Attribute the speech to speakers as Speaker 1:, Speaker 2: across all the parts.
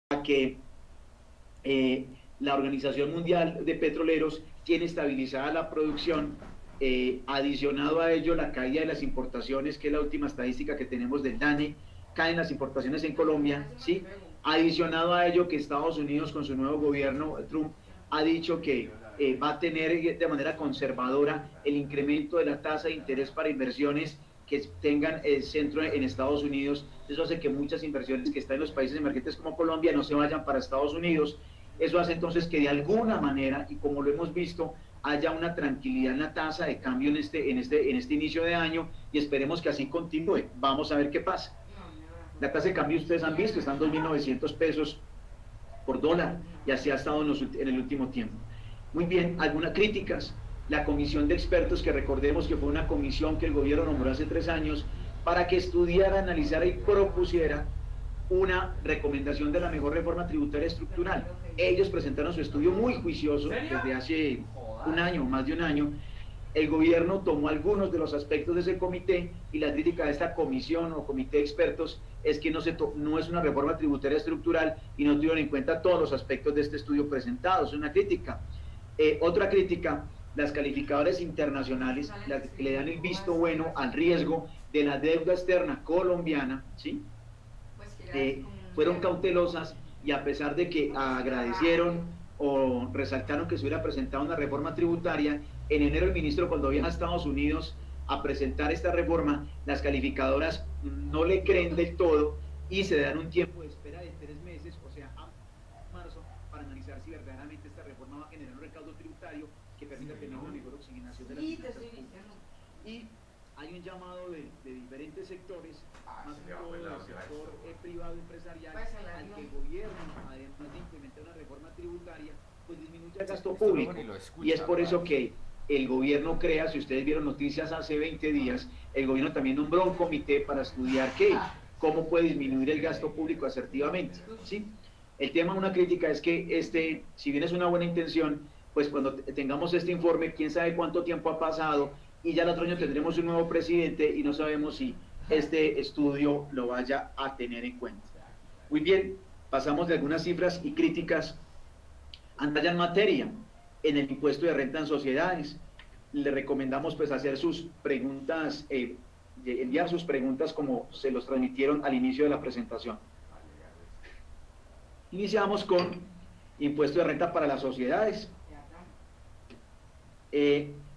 Speaker 1: que la Organización Mundial de Petroleros tiene estabilizada la producción, adicionado a ello la caída de las importaciones, que es la última estadística que tenemos del DANE, caen las importaciones en Colombia, ¿sí? Adicionado a ello que Estados Unidos con su nuevo gobierno, Trump, ha dicho que va a tener de manera conservadora el incremento de la tasa de interés para inversiones que tengan el centro en Estados Unidos. Eso hace que muchas inversiones que están en los países emergentes como Colombia no se vayan para Estados Unidos. Eso hace entonces que de alguna manera, y como lo hemos visto, haya una tranquilidad en la tasa de cambio en este inicio de año, y esperemos que así continúe. Vamos a ver qué pasa. La tasa de cambio ustedes han visto, están 2.900 pesos por dólar, y así ha estado en el último tiempo. Muy bien, algunas críticas. La comisión de expertos, que recordemos que fue una comisión que el gobierno nombró hace 3 años para que estudiara, analizara y propusiera una recomendación de la mejor reforma tributaria estructural. Ellos presentaron su estudio muy juicioso desde hace un año, más de un año. El gobierno tomó algunos de los aspectos de ese comité, y la crítica de esta comisión o comité de expertos es que no es una reforma tributaria estructural y no tuvieron en cuenta todos los aspectos de este estudio presentado. Es una crítica. Otra crítica: las calificadoras internacionales, las que le dan el visto bueno al riesgo de la deuda externa colombiana, ¿sí? Fueron cautelosas, y a pesar de que agradecieron o resaltaron que se hubiera presentado una reforma tributaria, en enero el ministro, cuando viaja a Estados Unidos a presentar esta reforma, las calificadoras no le creen del todo y se dan un tiempo de espera de 3 meses, o sea, a marzo, para analizar si verdaderamente esta reforma va a generar un recaudo tributario que permita tener una mejor oxigenación de las finanzas públicas. Y hay un llamado de diferentes sectores, más que todo del sector privado empresarial, al que el gobierno, además de implementar una reforma tributaria, pues disminuya el gasto público. Y es por eso que el gobierno crea, si ustedes vieron noticias hace 20 días, el gobierno también nombró un comité para estudiar cómo puede disminuir el gasto público asertivamente, ¿sí? El tema, una crítica, es que si bien es una buena intención, pues cuando tengamos este informe, quién sabe cuánto tiempo ha pasado, y ya el otro año tendremos un nuevo presidente y no sabemos si este estudio lo vaya a tener en cuenta. Muy bien, pasamos de algunas cifras y críticas. Anda ya en materia, en el impuesto de renta en sociedades. Le recomendamos pues hacer sus preguntas, enviar sus preguntas como se los transmitieron al inicio de la presentación. Iniciamos con impuesto de renta para las sociedades.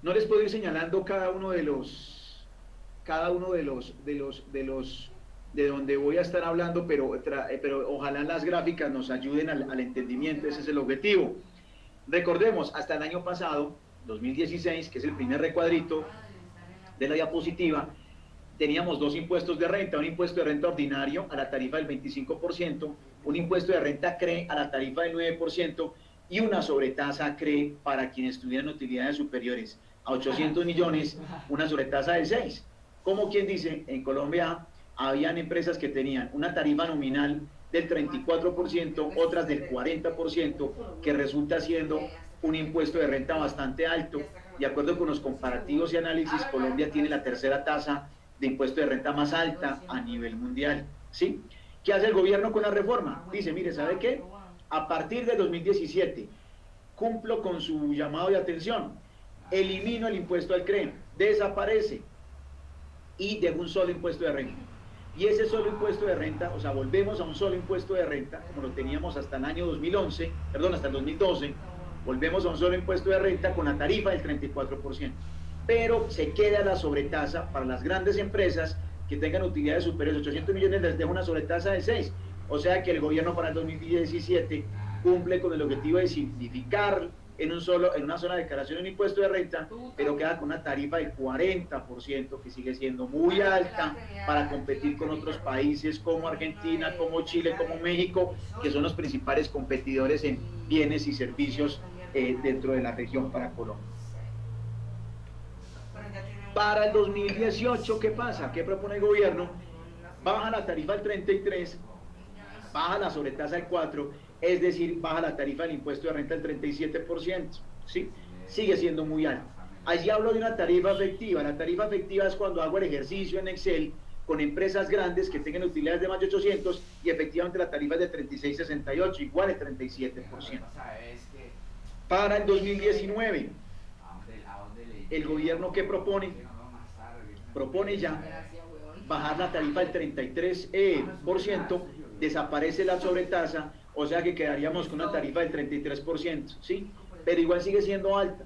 Speaker 1: No les puedo ir señalando cada uno de donde voy a estar hablando, pero ojalá las gráficas nos ayuden al entendimiento. Ese es el objetivo. Recordemos, hasta el año pasado, 2016, que es el primer recuadrito de la diapositiva, teníamos 2 impuestos de renta: un impuesto de renta ordinario a la tarifa del 25%, un impuesto de renta CRE a la tarifa del 9%, y una sobretasa CRE para quienes tuvieran utilidades superiores a 800 millones, una sobretasa del 6%. Como quien dice, en Colombia habían empresas que tenían una tarifa nominal del 34%, otras del 40%, que resulta siendo un impuesto de renta bastante alto. De acuerdo con los comparativos y análisis, Colombia tiene la tercera tasa de impuesto de renta más alta a nivel mundial, ¿sí? ¿Qué hace el gobierno con la reforma? Dice, mire, ¿sabe qué? A partir de 2017, cumplo con su llamado de atención, elimino el impuesto al CRE, desaparece, y dejo un solo impuesto de renta. Y ese solo impuesto de renta, o sea, volvemos a un solo impuesto de renta, como lo teníamos hasta el año 2011, perdón, hasta el 2012, volvemos a un solo impuesto de renta con la tarifa del 34%. Pero se queda la sobretasa para las grandes empresas que tengan utilidades superiores a 800 millones, les deja una sobretasa de 6%. O sea que el gobierno para el 2017 cumple con el objetivo de simplificar en una sola declaración un impuesto de renta, pero queda con una tarifa del 40%, que sigue siendo muy alta para competir con otros países como Argentina, como Chile, como México, que son los principales competidores en bienes y servicios dentro de la región para Colombia. Para el 2018, ¿qué pasa? ¿Qué propone el gobierno? Baja la tarifa al 33%, baja la sobretasa al 4%, es decir, baja la tarifa del impuesto de renta al 37%, ¿sí? Sigue siendo muy alta. Allí hablo de una tarifa efectiva. La tarifa efectiva es cuando hago el ejercicio en Excel con empresas grandes que tengan utilidades de más de 800 y efectivamente la tarifa es de 36,68, igual el 37%. Para el 2019, el gobierno que propone ya bajar la tarifa del 33%, desaparece la sobretasa, o sea que quedaríamos con una tarifa del 33%, ¿sí? Pero igual sigue siendo alta.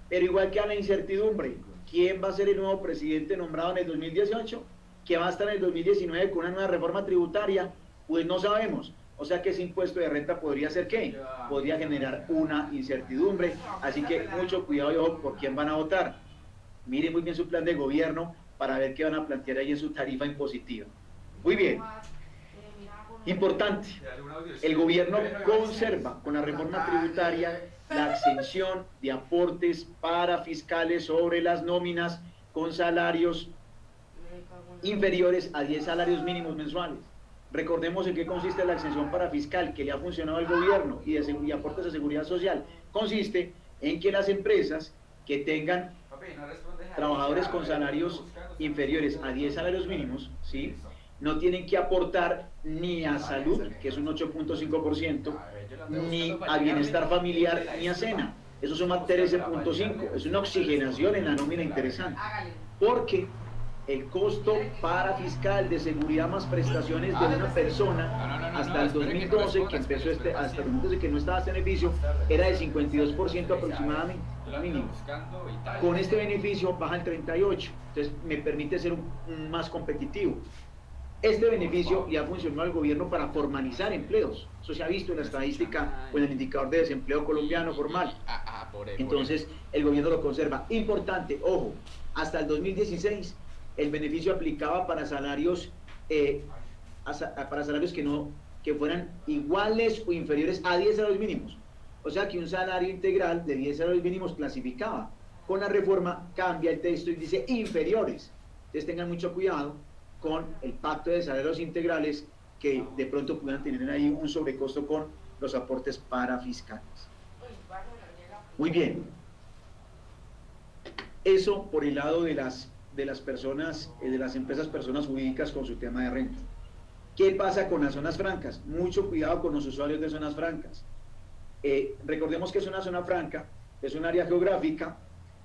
Speaker 1: Pero igual queda la incertidumbre. ¿Quién va a ser el nuevo presidente nombrado en el 2018? ¿Quién va a estar en el 2019 con una nueva reforma tributaria? Pues no sabemos. O sea que ese impuesto de renta podría ser ¿qué? Podría generar una incertidumbre. Así que mucho cuidado y ojo por quién van a votar. Miren muy bien su plan de gobierno para ver qué van a plantear ahí en su tarifa impositiva. Muy bien. Importante, el gobierno conserva con la reforma tributaria la exención de aportes para fiscales sobre las nóminas con salarios inferiores a 10 salarios mínimos mensuales. Recordemos en qué consiste la exención para fiscal que le ha funcionado al gobierno y aportes de seguridad social. Consiste en que las empresas que tengan trabajadores con salarios inferiores a 10 salarios mínimos, ¿sí?, no tienen que aportar ni a salud, que es un 8,5%, ni a bienestar familiar, ni a SENA. Eso suma 13,5%. Es una oxigenación en la nómina interesante. Porque el costo para fiscal de seguridad más prestaciones de una persona hasta el 2012, que empezó hasta el 2012 que no estaba este beneficio, era del 52% aproximadamente, mínimo. Con este beneficio baja el 38%, entonces me permite ser más competitivo. Este beneficio ya funcionó al gobierno para formalizar empleos. Eso se ha visto en la estadística o en el indicador de desempleo colombiano formal. Entonces, el gobierno lo conserva. Importante, ojo, hasta el 2016 el beneficio aplicaba para salarios que fueran iguales o inferiores a 10 salarios mínimos. O sea que un salario integral de 10 salarios mínimos clasificaba. Con la reforma cambia el texto y dice inferiores. Entonces tengan mucho cuidado con el pacto de salarios integrales que de pronto puedan tener ahí un sobrecosto con los aportes para fiscales. Muy bien. Eso por el lado de las personas, de las empresas personas jurídicas con su tema de renta. ¿Qué pasa con las zonas francas? Mucho cuidado con los usuarios de zonas francas. Recordemos que es una zona franca, es un área geográfica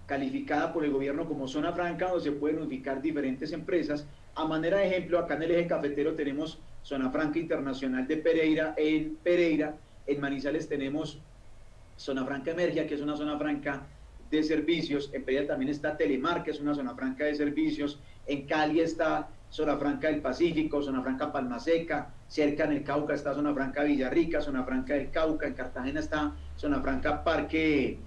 Speaker 1: calificada por el gobierno como zona franca donde se pueden ubicar diferentes empresas. A manera de ejemplo, acá en el eje cafetero tenemos Zona Franca Internacional de Pereira, en Manizales tenemos Zona Franca Emergia, que es una zona franca de servicios, en Pereira también está Telemar, que es una zona franca de servicios, en Cali está Zona Franca del Pacífico, Zona Franca Palma Seca, cerca en el Cauca está Zona Franca Villarrica, Zona Franca del Cauca, en Cartagena está Zona Franca Parque,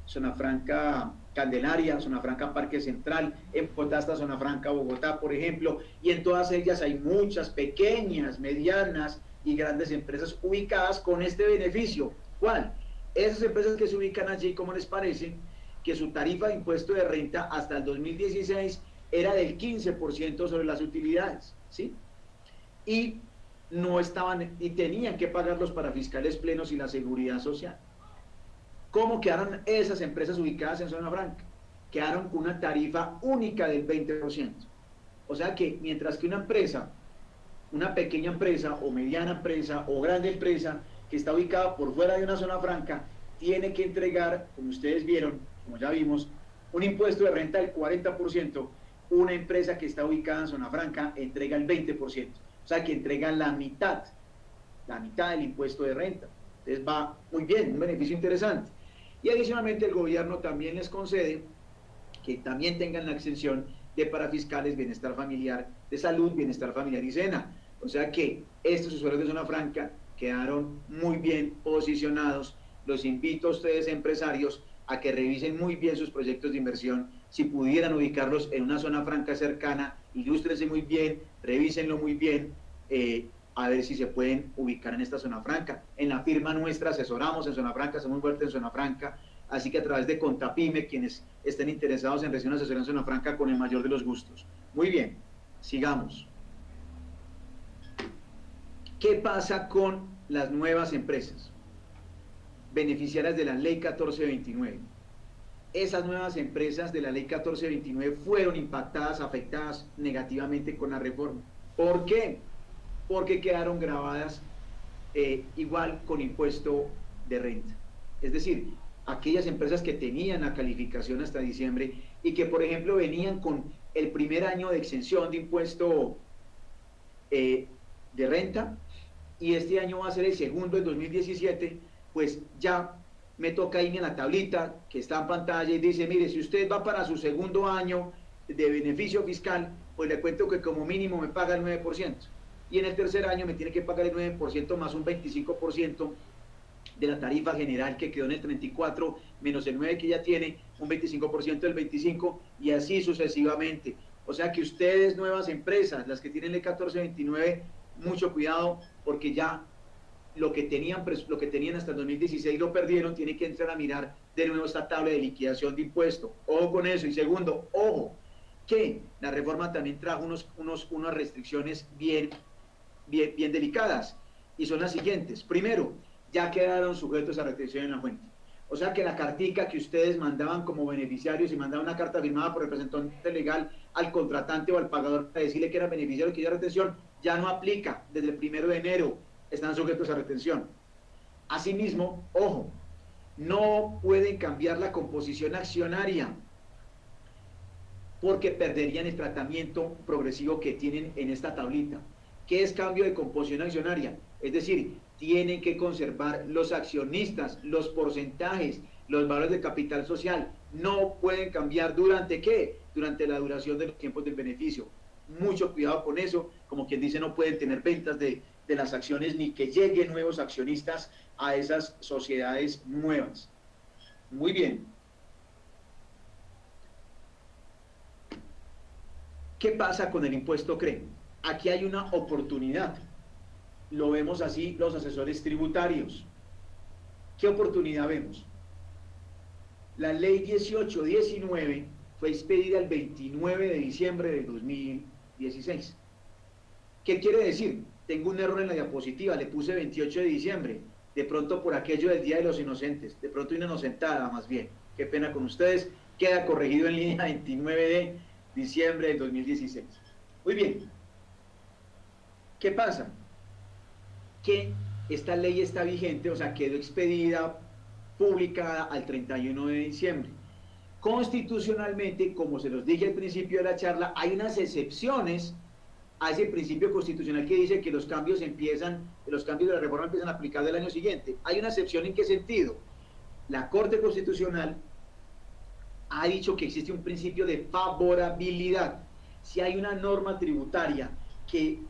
Speaker 1: Zona Franca Candelaria, Zona Franca Parque Central, en Bogotá está Zona Franca Bogotá, por ejemplo, y en todas ellas hay muchas pequeñas, medianas y grandes empresas ubicadas con este beneficio. ¿Cuál? Esas empresas que se ubican allí, ¿cómo les parece? Que su tarifa de impuesto de renta hasta el 2016 era del 15% sobre las utilidades, ¿sí? Y no estaban, y tenían que pagar los parafiscales plenos y la seguridad social. ¿Cómo quedaron esas empresas ubicadas en zona franca? Quedaron con una tarifa única del 20%. O sea que mientras que una empresa, una pequeña empresa o mediana empresa o grande empresa que está ubicada por fuera de una zona franca, tiene que entregar, como ustedes vieron, como ya vimos, un impuesto de renta del 40%, una empresa que está ubicada en zona franca entrega el 20%. O sea que entrega la mitad del impuesto de renta. Entonces va muy bien, un beneficio interesante. Y adicionalmente el gobierno también les concede que también tengan la exención de parafiscales, bienestar familiar, de salud, bienestar familiar y SENA. O sea que estos usuarios de zona franca quedaron muy bien posicionados. Los invito a ustedes, empresarios, a que revisen muy bien sus proyectos de inversión. Si pudieran ubicarlos en una zona franca cercana, ilústrense muy bien, revísenlo muy bien, a ver si se pueden ubicar en esta zona franca. En la firma nuestra asesoramos en zona franca, somos fuertes en zona franca, así que a través de Contapyme, quienes estén interesados en recibir una asesoría en zona franca, con el mayor de los gustos. Muy bien, sigamos. ¿Qué pasa con las nuevas empresas beneficiarias de la ley 1429? esas nuevas empresas de la ley 1429 fueron impactadas, afectadas negativamente con la reforma. ¿Por qué? Porque quedaron grabadas igual con impuesto de renta. Es decir, aquellas empresas que tenían la calificación hasta diciembre y que, por ejemplo, venían con el primer año de exención de impuesto de renta, y este año va a ser el segundo, en 2017, pues ya me toca irme a la tablita que está en pantalla y dice, mire, si usted va para su segundo año de beneficio fiscal, pues le cuento que como mínimo me paga el 9%, y en el tercer año me tiene que pagar el 9% más un 25% de la tarifa general que quedó en el 34, menos el 9 que ya tiene, un 25% del 25, y así sucesivamente. O sea que ustedes, nuevas empresas, las que tienen el 1429, mucho cuidado, porque ya lo que tenían hasta el 2016 lo perdieron, tienen que entrar a mirar de nuevo esta tabla de liquidación de impuestos. Ojo con eso. Y segundo, ojo, que la reforma también trajo unas restricciones bien delicadas, y son las siguientes. Primero, ya quedaron sujetos a retención en la fuente. O sea que la cartica que ustedes mandaban como beneficiarios y mandaban una carta firmada por representante legal al contratante o al pagador para decirle que era beneficiario y que era retención, ya no aplica desde el 1 de enero, están sujetos a retención. Asimismo, ojo, no pueden cambiar la composición accionaria porque perderían el tratamiento progresivo que tienen en esta tablita. ¿Qué es cambio de composición accionaria? Es decir, tienen que conservar los accionistas, los porcentajes, los valores de capital social. No pueden cambiar ¿durante qué? Durante la duración de los tiempos del beneficio. Mucho cuidado con eso. Como quien dice, no pueden tener ventas de las acciones ni que lleguen nuevos accionistas a esas sociedades nuevas. Muy bien. ¿Qué pasa con el impuesto CRE? Aquí hay una oportunidad. Lo vemos así los asesores tributarios. ¿Qué oportunidad vemos? La ley 1819 fue expedida el 29 de diciembre de 2016. ¿Qué quiere decir? Tengo un error en la diapositiva, le puse 28 de diciembre, de pronto por aquello del Día de los Inocentes, de pronto una inocentada más bien, qué pena con ustedes, queda corregido en línea 29 de diciembre del 2016. Muy bien, ¿qué pasa? Que esta ley está vigente, o sea, quedó expedida, publicada al 31 de diciembre. Constitucionalmente, como se los dije al principio de la charla, hay unas excepciones a ese principio constitucional que dice que los cambios de la reforma empiezan a aplicar del año siguiente. Hay una excepción. ¿En qué sentido? La Corte Constitucional ha dicho que existe un principio de favorabilidad. Si hay una norma tributaria que,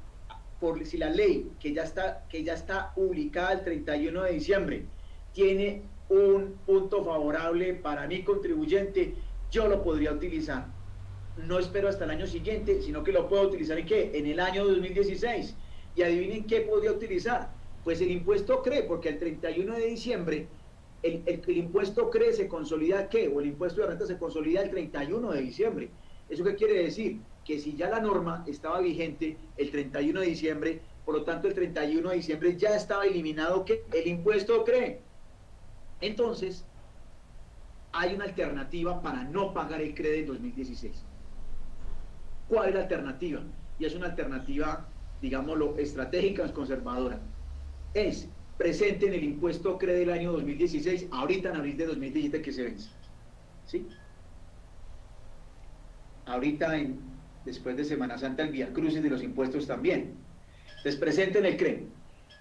Speaker 1: si la ley que ya está publicada el 31 de diciembre, tiene un punto favorable para mi contribuyente, yo lo podría utilizar. No espero hasta el año siguiente, sino que lo puedo utilizar ¿en qué? En el año 2016. Y adivinen qué podría utilizar. Pues el impuesto CRE, porque el 31 de diciembre el impuesto CRE se consolida ¿qué? O el impuesto de renta se consolida el 31 de diciembre. ¿Eso qué quiere decir? Que si ya la norma estaba vigente el 31 de diciembre, por lo tanto el 31 de diciembre ya estaba eliminado ¿qué? El impuesto CRE. Entonces, hay una alternativa para no pagar el CRE del 2016. ¿Cuál es la alternativa? Y es una alternativa, digámoslo, estratégica, conservadora. Es presenten el impuesto CRE del año 2016, ahorita en abril de 2017 que se vence. ¿Sí? Ahorita, después de Semana Santa, el viacrucis de los impuestos también. Entonces, presenten el CRE.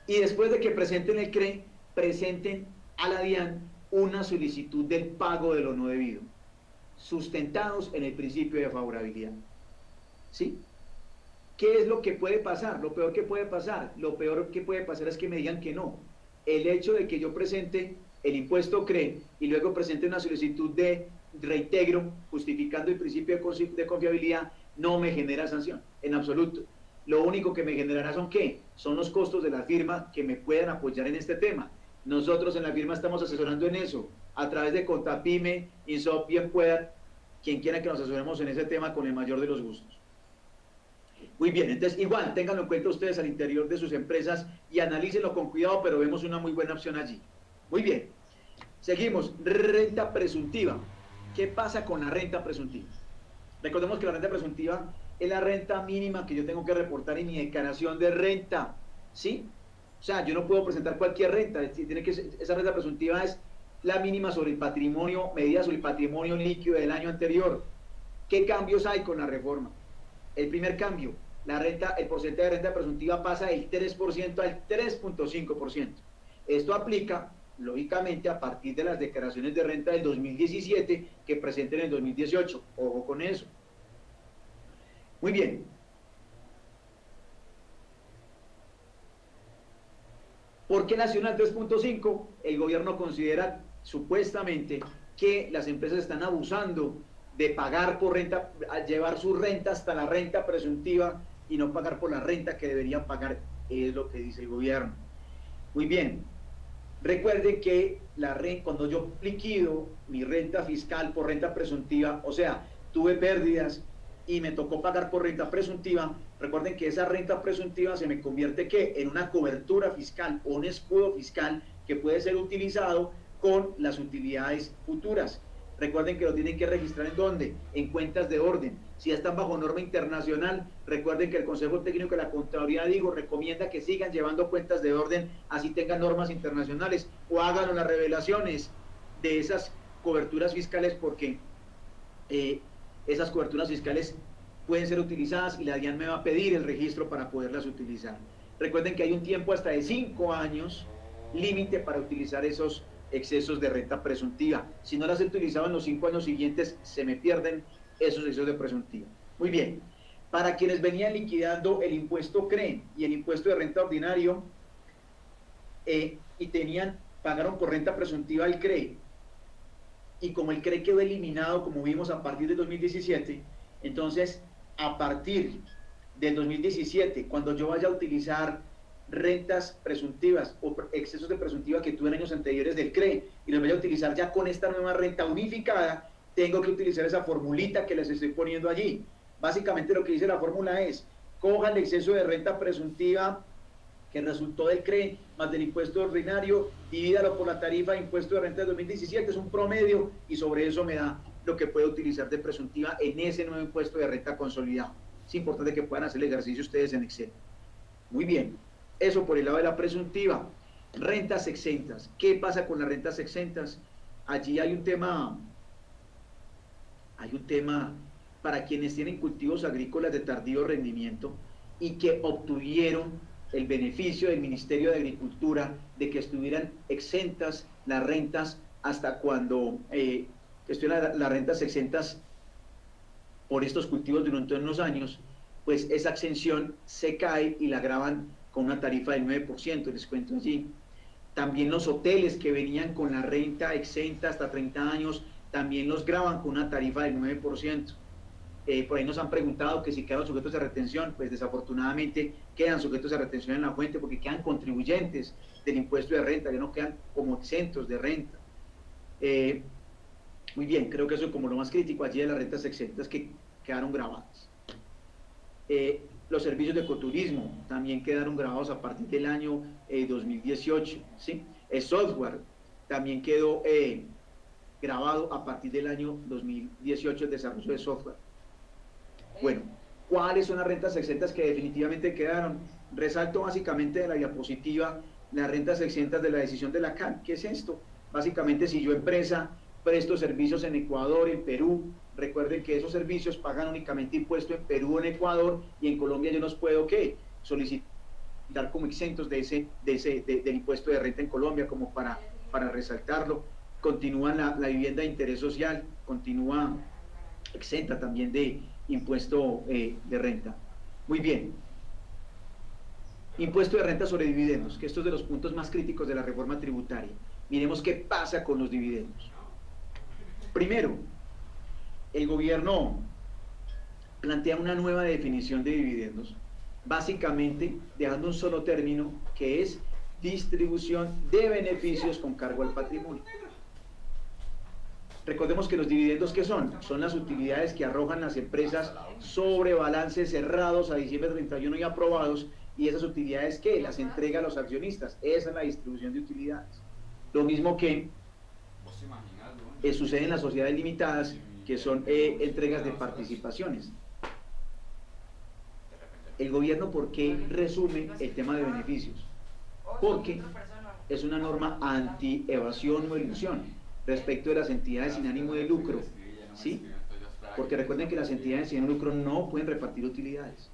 Speaker 1: Y después de que presenten el CRE, presenten a la DIAN una solicitud del pago de lo no debido, sustentados en el principio de favorabilidad. ¿Sí? ¿Qué es lo que puede pasar? Lo peor que puede pasar. Lo peor que puede pasar es que me digan que no. El hecho de que yo presente el impuesto CRE y luego presente una solicitud de reintegro justificando el principio de confiabilidad no me genera sanción, en absoluto. Lo único que me generará son ¿qué? Son los costos de la firma que me puedan apoyar en este tema. Nosotros en la firma estamos asesorando en eso, a través de Contapyme, INSOP, bien pueda, quien quiera que nos asesoremos en ese tema con el mayor de los gustos. Muy bien, entonces igual, ténganlo en cuenta ustedes al interior de sus empresas y analícenlo con cuidado, pero vemos una muy buena opción allí. Muy bien, seguimos, renta presuntiva. ¿Qué pasa con la renta presuntiva? Recordemos que la renta presuntiva es la renta mínima que yo tengo que reportar en mi declaración de renta, ¿sí? O sea, yo no puedo presentar cualquier renta, esa renta presuntiva es la mínima sobre el patrimonio, medida sobre el patrimonio líquido del año anterior. ¿Qué cambios hay con la reforma? El primer cambio, el porcentaje de renta presuntiva pasa del 3% al 3.5%. Esto aplica, lógicamente, a partir de las declaraciones de renta del 2017 que presenten en el 2018. Ojo con eso. Muy bien. ¿Por qué nacional 3.5? El gobierno considera supuestamente que las empresas están abusando de pagar por renta, llevar su renta hasta la renta presuntiva y no pagar por la renta que deberían pagar, es lo que dice el gobierno. Muy bien, recuerden que cuando yo liquido mi renta fiscal por renta presuntiva, o sea, tuve pérdidas y me tocó pagar por renta presuntiva, recuerden que esa renta presuntiva se me convierte en una cobertura fiscal o un escudo fiscal que puede ser utilizado con las utilidades futuras. Recuerden que lo tienen que registrar ¿en dónde? En cuentas de orden. Si ya están bajo norma internacional, recuerden que el Consejo Técnico de la Contraloría, recomienda que sigan llevando cuentas de orden, así tengan normas internacionales, o hagan las revelaciones de esas coberturas fiscales, porque esas coberturas fiscales pueden ser utilizadas y la DIAN me va a pedir el registro para poderlas utilizar. Recuerden que hay un tiempo hasta de 5 años límite para utilizar esos excesos de renta presuntiva. Si no las he utilizado en los 5 años siguientes, se me pierden esos excesos de presuntiva. Muy bien, para quienes venían liquidando el impuesto CRE y el impuesto de renta ordinario y pagaron por renta presuntiva el CRE, y como el CRE quedó eliminado, como vimos, a partir del 2017, entonces a partir del 2017, cuando yo vaya a utilizar rentas presuntivas o excesos de presuntiva que tuve en años anteriores del CRE y los voy a utilizar ya con esta nueva renta unificada, tengo que utilizar esa formulita que les estoy poniendo allí. Básicamente lo que dice la fórmula es: coja el exceso de renta presuntiva que resultó del CRE más del impuesto ordinario, divídalo por la tarifa de impuesto de renta de 2017, es un promedio, y sobre eso me da lo que puede utilizar de presuntiva en ese nuevo impuesto de renta consolidado. Es importante que puedan hacer el ejercicio ustedes en Excel. Muy bien. Eso por el lado de la presuntiva. Rentas exentas. ¿Qué pasa con las rentas exentas? Allí hay un tema para quienes tienen cultivos agrícolas de tardío rendimiento y que obtuvieron el beneficio del Ministerio de Agricultura de que estuvieran exentas las rentas hasta cuando estuvieran las rentas exentas por estos cultivos durante unos años, pues esa exención se cae y la graban con una tarifa del 9%, les cuento allí. También los hoteles que venían con la renta exenta hasta 30 años, también los graban con una tarifa del 9%. Por ahí nos han preguntado que si quedan sujetos de retención, pues desafortunadamente quedan sujetos de retención en la fuente porque quedan contribuyentes del impuesto de renta, ya no quedan como exentos de renta. Muy bien, creo que eso es como lo más crítico allí de las rentas exentas que quedaron grabadas. Los servicios de ecoturismo también quedaron grabados a partir del año 2018, ¿sí? El software también quedó grabado a partir del año 2018, el desarrollo de software. Bueno, ¿cuáles son las rentas exentas que definitivamente quedaron? Resalto básicamente de la diapositiva las rentas exentas de la decisión de la CAN. ¿Qué es esto? Básicamente, si yo empresa presto servicios en Ecuador, en Perú, recuerden que esos servicios pagan únicamente impuesto en Perú o en Ecuador, y en Colombia yo los puedo solicitar como exentos del impuesto de renta en Colombia, como para resaltarlo. Continúa la vivienda de interés social, continúa exenta también de impuesto de renta. Muy bien. Impuesto de renta sobre dividendos, que esto es de los puntos más críticos de la reforma tributaria. Miremos qué pasa con los dividendos. Primero, el gobierno plantea una nueva definición de dividendos, básicamente dejando un solo término, que es distribución de beneficios con cargo al patrimonio. Recordemos que los dividendos, ¿qué son? Son las utilidades que arrojan las empresas sobre balances cerrados a diciembre 31 y aprobados, y esas utilidades que las entrega a los accionistas. Esa es la distribución de utilidades. Lo mismo que sucede en las sociedades limitadas, que son entregas de participaciones. El gobierno, ¿por qué resume el tema de beneficios? Porque es una norma anti-evasión o ilusión respecto de las entidades sin ánimo de lucro, ¿sí? Porque recuerden que las entidades sin ánimo de lucro no pueden repartir utilidades.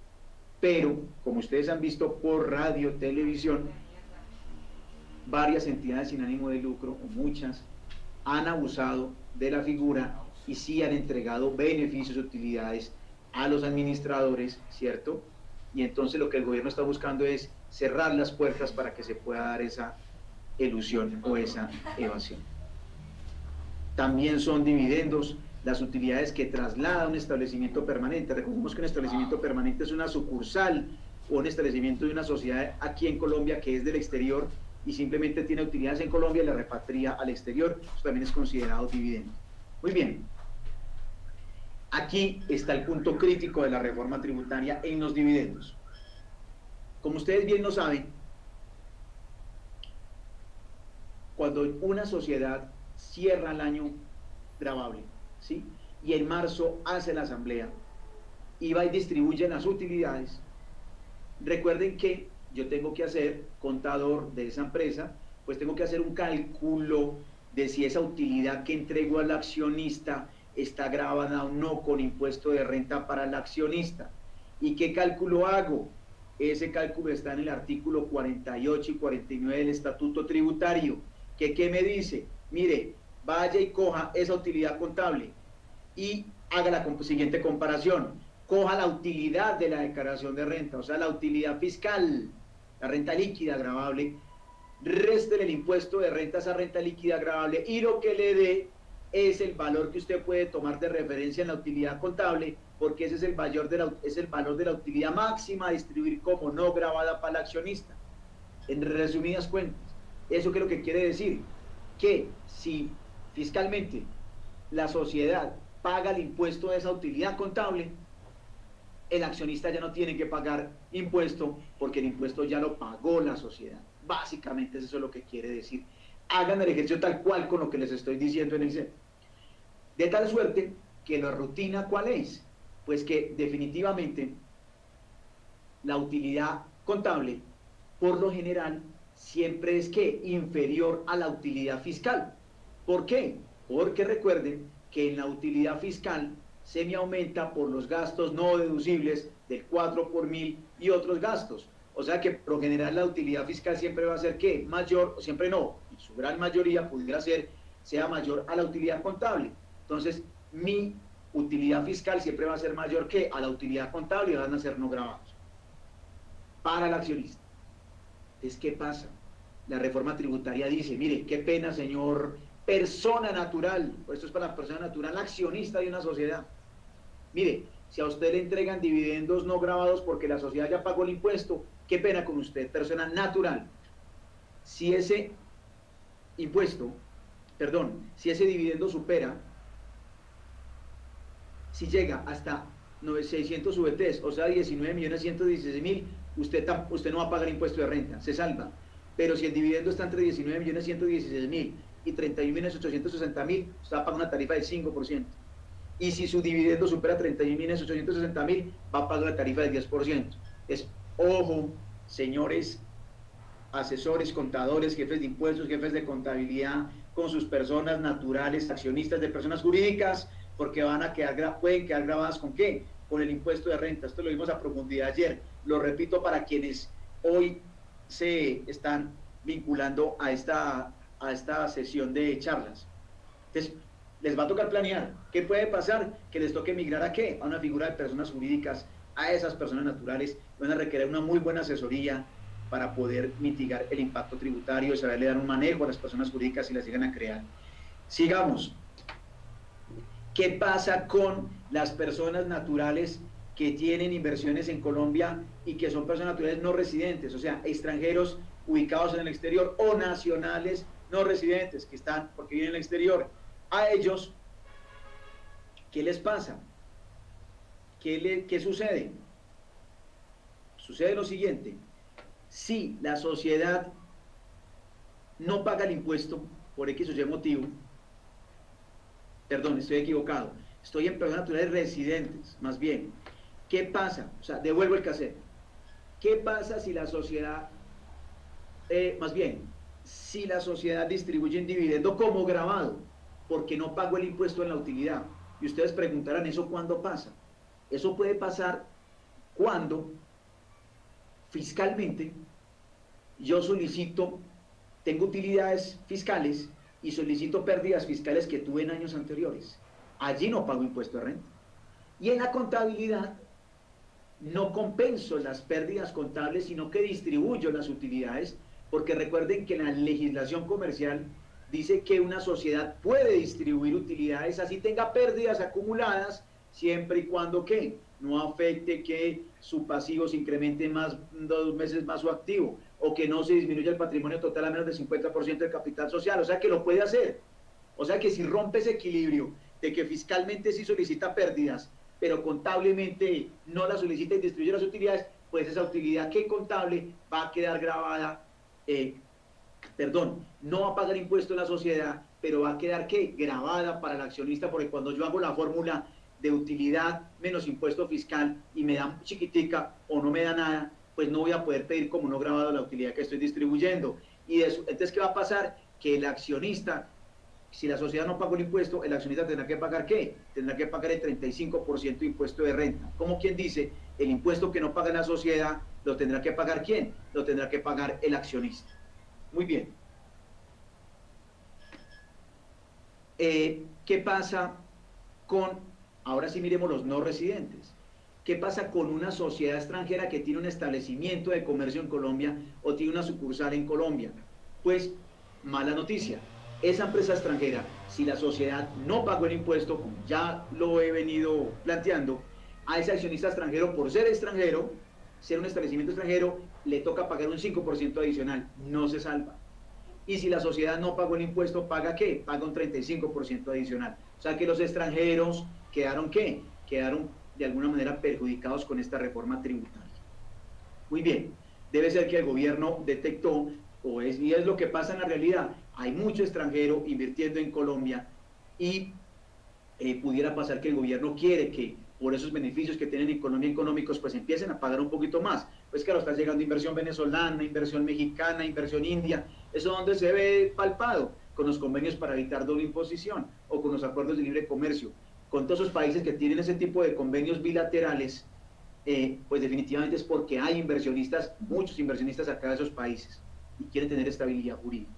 Speaker 1: Pero, como ustedes han visto por radio, televisión, varias entidades sin ánimo de lucro, o muchas, han abusado de la figura y sí han entregado beneficios, utilidades a los administradores, ¿cierto? Y entonces lo que el gobierno está buscando es cerrar las puertas para que se pueda dar esa elusión o esa evasión. También son dividendos las utilidades que traslada un establecimiento permanente. Recordemos que un establecimiento permanente es una sucursal o un establecimiento de una sociedad aquí en Colombia que es del exterior y simplemente tiene utilidades en Colombia y la repatria al exterior. Eso también es considerado dividendo. Muy bien. Aquí está el punto crítico de la reforma tributaria en los dividendos. Como ustedes bien lo saben, cuando una sociedad cierra el año gravable, ¿sí? Y en marzo hace la asamblea y va y distribuye las utilidades, recuerden que yo tengo que hacer, contador de esa empresa, pues tengo que hacer un cálculo de si esa utilidad que entrego al accionista está grabada o no con impuesto de renta para el accionista. ¿Y qué cálculo hago? Ese cálculo está en el artículo 48 y 49 del Estatuto Tributario. ¿Qué me dice? Mire, vaya y coja esa utilidad contable y haga la siguiente comparación. Coja la utilidad de la declaración de renta, o sea, la utilidad fiscal, la renta líquida gravable, réstele el impuesto de renta a esa renta líquida gravable y lo que le dé es el valor que usted puede tomar de referencia en la utilidad contable, porque ese es el valor de la utilidad máxima a distribuir como no gravada para el accionista. En resumidas cuentas, ¿eso qué es lo que quiere decir? Que si fiscalmente la sociedad paga el impuesto de esa utilidad contable, el accionista ya no tiene que pagar impuesto porque el impuesto ya lo pagó la sociedad. Básicamente eso es lo que quiere decir. Hagan el ejercicio tal cual con lo que les estoy diciendo en Excel. De tal suerte que la rutina, ¿cuál es? Pues que definitivamente la utilidad contable, por lo general, siempre es que inferior a la utilidad fiscal. ¿Por qué? Porque recuerden que en la utilidad fiscal se me aumenta por los gastos no deducibles del 4 por 1000 y otros gastos. O sea que por lo general la utilidad fiscal siempre va a ser ¿qué? Mayor, o siempre no, en su gran mayoría pudiera ser, sea mayor a la utilidad contable. Entonces, mi utilidad fiscal siempre va a ser mayor que a la utilidad contable y van a ser no grabados para el accionista. Entonces, ¿qué pasa? La reforma tributaria dice, mire, qué pena, señor persona natural, pues esto es para la persona natural, accionista de una sociedad. Mire, si a usted le entregan dividendos no grabados porque la sociedad ya pagó el impuesto, qué pena con usted, persona natural. Si ese impuesto, perdón, si ese dividendo supera, si llega hasta 600 VTs, o sea 19.116.000, usted no va a pagar impuesto de renta, se salva. Pero si el dividendo está entre 19.116.000 y 31.860.000, usted va a pagar una tarifa del 5%. Y si su dividendo supera 31.860.000, va a pagar la tarifa del 10%. Es, ojo, señores asesores, contadores, jefes de impuestos, jefes de contabilidad, con sus personas naturales, accionistas de personas jurídicas, porque pueden quedar grabadas ¿con qué? Con el impuesto de renta. Esto lo vimos a profundidad ayer. Lo repito para quienes hoy se están vinculando a esta sesión de charlas. Entonces, les va a tocar planear. ¿Qué puede pasar? Que les toque migrar ¿a qué? A una figura de personas jurídicas, a esas personas naturales. Van a requerir una muy buena asesoría para poder mitigar el impacto tributario y saberle dar un manejo a las personas jurídicas si las llegan a crear. Sigamos. ¿Qué pasa con las personas naturales que tienen inversiones en Colombia y que son personas naturales no residentes, o sea, extranjeros ubicados en el exterior o nacionales no residentes que están porque viven en el exterior? A ellos, ¿qué les pasa? ¿Qué sucede? Sucede lo siguiente: si la sociedad no paga el impuesto por X o Y motivo, perdón, estoy equivocado, estoy en personas naturales residentes, más bien. ¿Qué pasa? O sea, devuelvo el cassette. ¿Qué pasa si la sociedad, más bien, si la sociedad distribuye un dividendo como grabado, porque no pagó el impuesto en la utilidad? Y ustedes preguntarán, ¿eso cuándo pasa? Eso puede pasar cuando fiscalmente yo solicito, tengo utilidades fiscales y solicito pérdidas fiscales que tuve en años anteriores. Allí no pago impuesto de renta. Y en la contabilidad no compenso las pérdidas contables, sino que distribuyo las utilidades, porque recuerden que la legislación comercial dice que una sociedad puede distribuir utilidades así tenga pérdidas acumuladas, siempre y cuando ¿qué? No afecte que su pasivo se incremente más 2 meses más su activo, o que no se disminuya el patrimonio total a menos del 50% del capital social, o sea que lo puede hacer. O sea que si rompe ese equilibrio de que fiscalmente sí solicita pérdidas, pero contablemente no la solicita y distribuye las utilidades, pues esa utilidad que contable va a quedar grabada, no va a pagar impuesto en la sociedad, pero va a quedar ¿qué? Grabada para el accionista, porque cuando yo hago la fórmula de utilidad menos impuesto fiscal y me da chiquitica o no me da nada, pues no voy a poder pedir como no grabado la utilidad que estoy distribuyendo. Y eso, entonces, ¿qué va a pasar? Que el accionista, si la sociedad no pagó el impuesto, el accionista tendrá que pagar ¿qué? Tendrá que pagar el 35% de impuesto de renta. Como quien dice, el impuesto que no paga la sociedad, ¿lo tendrá que pagar quién? Lo tendrá que pagar el accionista. Muy bien. ¿Qué pasa con, ahora sí miremos los no residentes? ¿Qué pasa con una sociedad extranjera que tiene un establecimiento de comercio en Colombia o tiene una sucursal en Colombia? Pues, mala noticia. Esa empresa extranjera, si la sociedad no pagó el impuesto, como ya lo he venido planteando, a ese accionista extranjero, por ser extranjero, ser un establecimiento extranjero, le toca pagar un 5% adicional, no se salva. Y si la sociedad no pagó el impuesto, ¿paga qué? Paga un 35% adicional. O sea que los extranjeros quedaron ¿qué? Quedaron de alguna manera perjudicados con esta reforma tributaria. Muy bien, debe ser que el gobierno detectó, y es lo que pasa en la realidad, hay mucho extranjero invirtiendo en Colombia y pudiera pasar que el gobierno quiere que por esos beneficios que tienen en Colombia económicos, pues empiecen a pagar un poquito más. Pues claro, está llegando inversión venezolana, inversión mexicana, inversión india, eso donde se ve palpado, con los convenios para evitar doble imposición o con los acuerdos de libre comercio. Con todos esos países que tienen ese tipo de convenios bilaterales, pues definitivamente es porque hay inversionistas, muchos inversionistas acá de esos países y quieren tener estabilidad jurídica.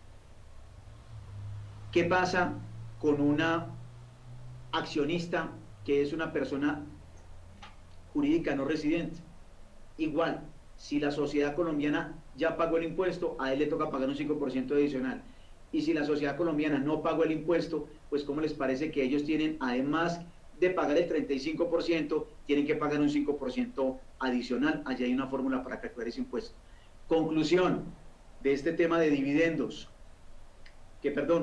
Speaker 1: ¿Qué pasa con una accionista que es una persona jurídica no residente? Igual, si la sociedad colombiana ya pagó el impuesto, a él le toca pagar un 5% adicional. Y si la sociedad colombiana no pagó el impuesto, pues ¿cómo les parece que ellos tienen, además de pagar el 35%, tienen que pagar un 5% adicional? Allí hay una fórmula para calcular ese impuesto. Conclusión de este tema de dividendos.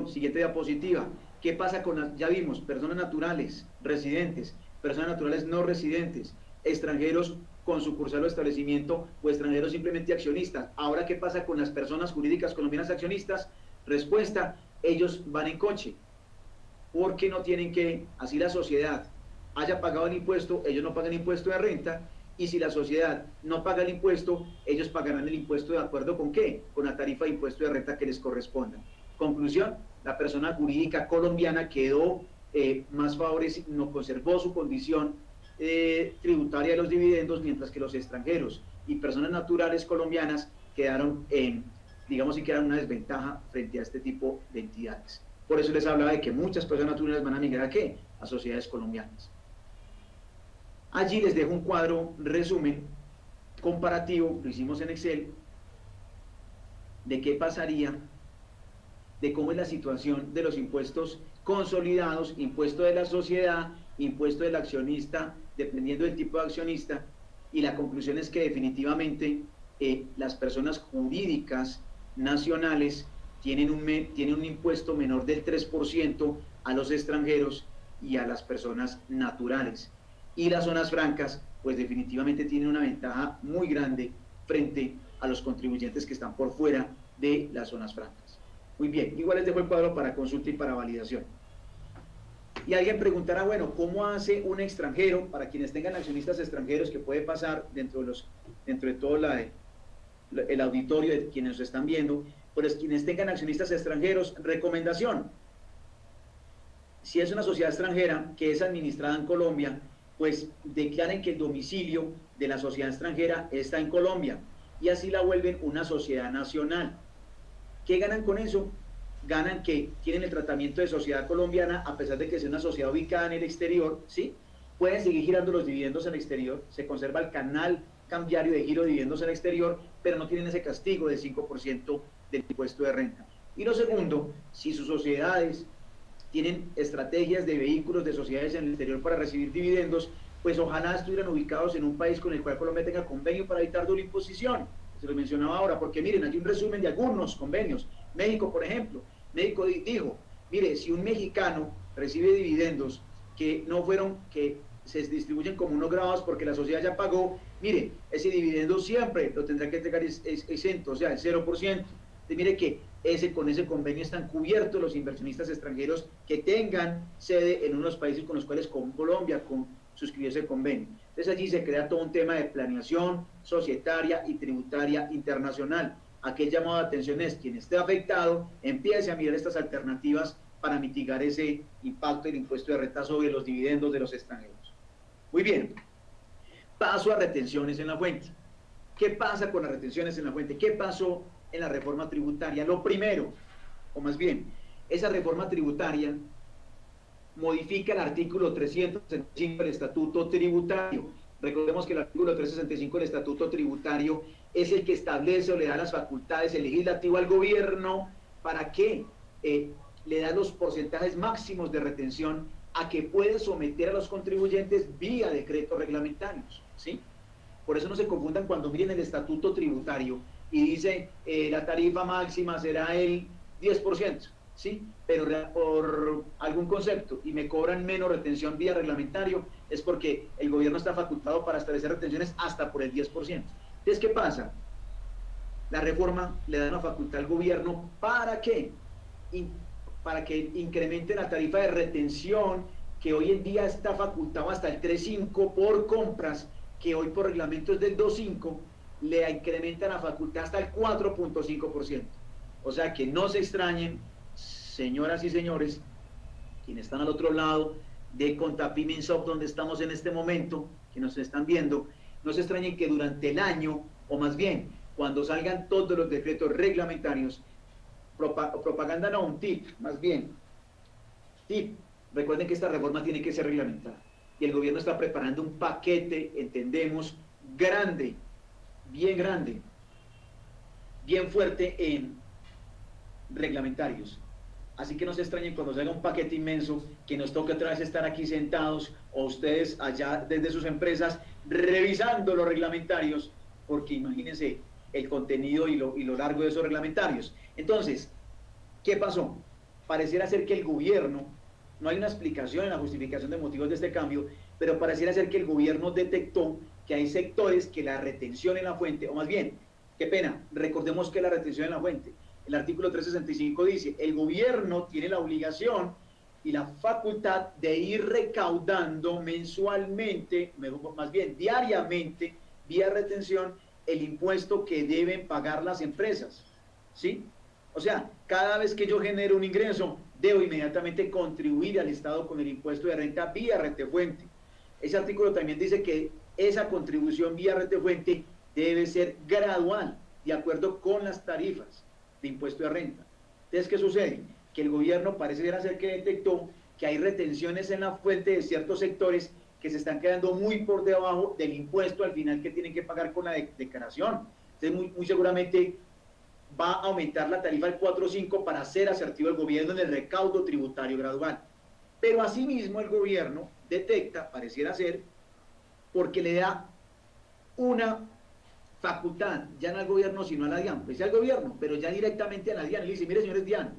Speaker 1: Siguiente diapositiva. ¿Qué pasa con las, ya vimos, personas naturales, residentes, personas naturales no residentes, extranjeros con sucursal o establecimiento o extranjeros simplemente accionistas? Ahora, ¿qué pasa con las personas jurídicas colombianas accionistas? Respuesta, ellos van en coche, porque no tienen que, así la sociedad haya pagado el impuesto, ellos no pagan impuesto de renta, y si la sociedad no paga el impuesto, ellos pagarán el impuesto de acuerdo con ¿qué? Con la tarifa de impuesto de renta que les corresponda. Conclusión, la persona jurídica colombiana quedó más favorecida, no conservó su condición tributaria de los dividendos, mientras que los extranjeros y personas naturales colombianas quedaron digamos, quedaron en una desventaja frente a este tipo de entidades. Por eso les hablaba de que muchas personas naturales van a migrar ¿a qué? A sociedades colombianas. Allí les dejo un cuadro resumen comparativo, lo hicimos en Excel, de qué pasaría, de cómo es la situación de los impuestos consolidados, impuesto de la sociedad, impuesto del accionista, dependiendo del tipo de accionista, y la conclusión es que definitivamente las personas jurídicas nacionales tienen un impuesto menor del 3% a los extranjeros y a las personas naturales. Y las zonas francas, pues definitivamente tienen una ventaja muy grande frente a los contribuyentes que están por fuera de las zonas francas. Muy bien, igual les dejo el cuadro para consulta y para validación. Y alguien preguntará, bueno, ¿cómo hace un extranjero, para quienes tengan accionistas extranjeros, que puede pasar dentro de todo el auditorio de quienes nos están viendo, pues quienes tengan accionistas extranjeros, recomendación: si es una sociedad extranjera que es administrada en Colombia, pues declaren que el domicilio de la sociedad extranjera está en Colombia y así la vuelven una sociedad nacional. ¿Qué ganan con eso? Ganan que tienen el tratamiento de sociedad colombiana, a pesar de que sea una sociedad ubicada en el exterior, ¿sí? Pueden seguir girando los dividendos en el exterior, se conserva el canal cambiario de giro de dividendos en el exterior, pero no tienen ese castigo del 5% del impuesto de renta. Y lo segundo, si sus sociedades tienen estrategias de vehículos de sociedades en el exterior para recibir dividendos, pues ojalá estuvieran ubicados en un país con el cual Colombia tenga convenio para evitar doble imposición. Se lo mencionaba ahora, porque miren, aquí un resumen de algunos convenios. México, por ejemplo, México dijo, mire, si un mexicano recibe dividendos que no fueron, que se distribuyen como unos grabados porque la sociedad ya pagó, mire, ese dividendo siempre lo tendrá que entregar exento, o sea, el 0%. Entonces, mire que con ese convenio están cubiertos los inversionistas extranjeros que tengan sede en unos países con los cuales con Colombia suscribió ese convenio. Entonces allí se crea todo un tema de planeación societaria y tributaria internacional. Aquel llamado de atención es: quien esté afectado, empiece a mirar estas alternativas para mitigar ese impacto del impuesto de renta sobre los dividendos de los extranjeros. Muy bien, paso a retenciones en la fuente. ¿Qué pasa con las retenciones en la fuente? ¿Qué pasó en la reforma tributaria? Lo primero, o más bien, esa reforma tributaria modifica el artículo 365 del Estatuto Tributario. Recordemos que el artículo 365 del Estatuto Tributario es el que establece o le da las facultades el legislativo al gobierno para que le da los porcentajes máximos de retención a que puede someter a los contribuyentes vía decretos reglamentarios, ¿sí? Por eso no se confundan cuando miren el Estatuto Tributario y dice la tarifa máxima será el 10%, ¿sí? Pero por algún concepto y me cobran menos retención vía reglamentario, es porque el gobierno está facultado para establecer retenciones hasta por el 10%. Entonces, ¿qué pasa? La reforma le da una facultad al gobierno ¿para qué? Para que incremente la tarifa de retención, que hoy en día está facultado hasta el 3.5 por compras, que hoy por reglamento es del 2.5, le incrementa la facultad hasta el 4.5%. O sea que no se extrañen, señoras y señores, quienes están al otro lado de Contapyme-Insoft, donde estamos en este momento, que nos están viendo, no se extrañen que durante el año, o más bien, cuando salgan todos los decretos reglamentarios, propaganda no, un tip, más bien, tip, recuerden que esta reforma tiene que ser reglamentada, y el gobierno está preparando un paquete, entendemos, grande, bien fuerte en reglamentarios. Así que no se extrañen cuando se haga un paquete inmenso, que nos toque otra vez estar aquí sentados, o ustedes allá desde sus empresas, revisando los reglamentarios, porque imagínense el contenido y lo largo de esos reglamentarios. Entonces, ¿qué pasó? Pareciera ser que el gobierno, no hay una explicación en la justificación de motivos de este cambio, pero pareciera ser que el gobierno detectó que hay sectores que la retención en la fuente, o más bien, qué pena, recordemos que la retención en la fuente, el artículo 365 dice, el gobierno tiene la obligación y la facultad de ir recaudando mensualmente, más bien diariamente, vía retención, el impuesto que deben pagar las empresas, ¿sí? O sea, cada vez que yo genero un ingreso, debo inmediatamente contribuir al Estado con el impuesto de renta vía retefuente. Ese artículo también dice que esa contribución vía retefuente debe ser gradual, de acuerdo con las tarifas de impuesto de renta. Entonces, ¿qué sucede? Que el gobierno parece ser que detectó que hay retenciones en la fuente de ciertos sectores que se están quedando muy por debajo del impuesto al final que tienen que pagar con la declaración. Entonces, muy seguramente va a aumentar la tarifa al 4.5 para ser asertivo el gobierno en el recaudo tributario gradual. Pero asimismo el gobierno detecta, pareciera ser, porque le da una facultad, ya no al gobierno sino a la DIAN, pues al gobierno, pero ya directamente a la DIAN, le dice, mire señores DIAN,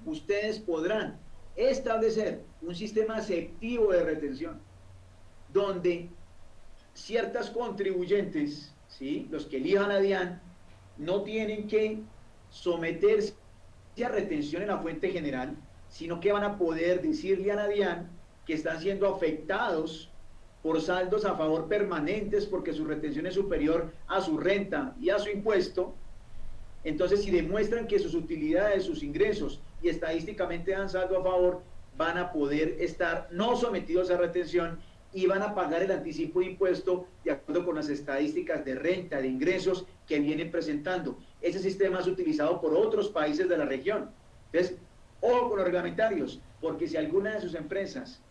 Speaker 1: ustedes podrán establecer un sistema asertivo de retención, donde ciertas contribuyentes, ¿sí?, los que elijan a DIAN, no tienen que someterse a retención en la fuente general, sino que van a poder decirle a la DIAN que están siendo afectados por saldos a favor permanentes porque su retención es superior a su renta y a su impuesto. Entonces, si demuestran que sus utilidades, sus ingresos y estadísticamente dan saldo a favor, van a poder estar no sometidos a retención y van a pagar el anticipo de impuesto de acuerdo con las estadísticas de renta, de ingresos que vienen presentando. Ese sistema es utilizado por otros países de la región. Entonces, ojo con los reglamentarios, porque si alguna de sus empresas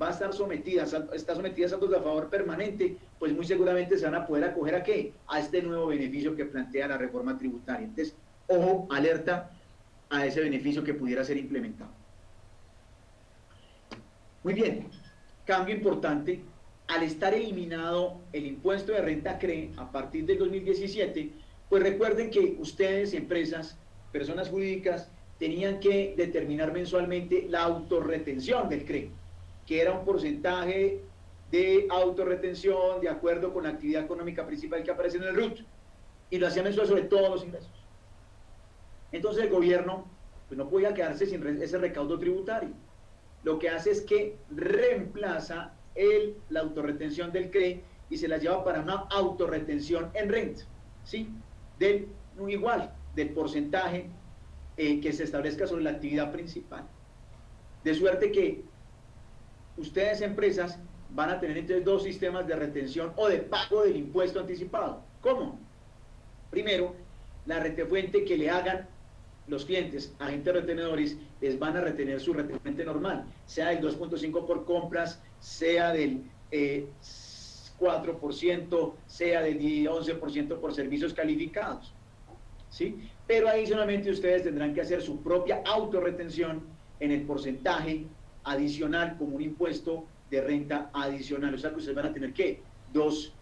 Speaker 1: va a estar está sometida a saldos a favor permanente, pues muy seguramente se van a poder acoger ¿a qué? A este nuevo beneficio que plantea la reforma tributaria. Entonces, ojo, alerta a ese beneficio que pudiera ser implementado. Muy bien, cambio importante, al estar eliminado el impuesto de renta CRE a partir del 2017, pues recuerden que ustedes, empresas, personas jurídicas, tenían que determinar mensualmente la autorretención del CRE, que era un porcentaje de autorretención de acuerdo con la actividad económica principal que aparece en el RUT, y lo hacía mensual sobre todos los ingresos. Entonces el gobierno pues no podía quedarse sin ese recaudo tributario. Lo que hace es que reemplaza la autorretención del CRE y se la lleva para una autorretención en renta, ¿sí? Igual, del porcentaje que se establezca sobre la actividad principal. De suerte que ustedes, empresas, van a tener entonces dos sistemas de retención o de pago del impuesto anticipado. ¿Cómo? Primero, la retefuente que le hagan los clientes, agentes retenedores, les van a retener su retefuente normal, sea del 2.5 por compras, sea del 4%, sea del 11% por servicios calificados, ¿sí? Pero adicionalmente ustedes tendrán que hacer su propia autorretención en el porcentaje adicional como un impuesto de renta adicional, o sea que ustedes van a tener que dos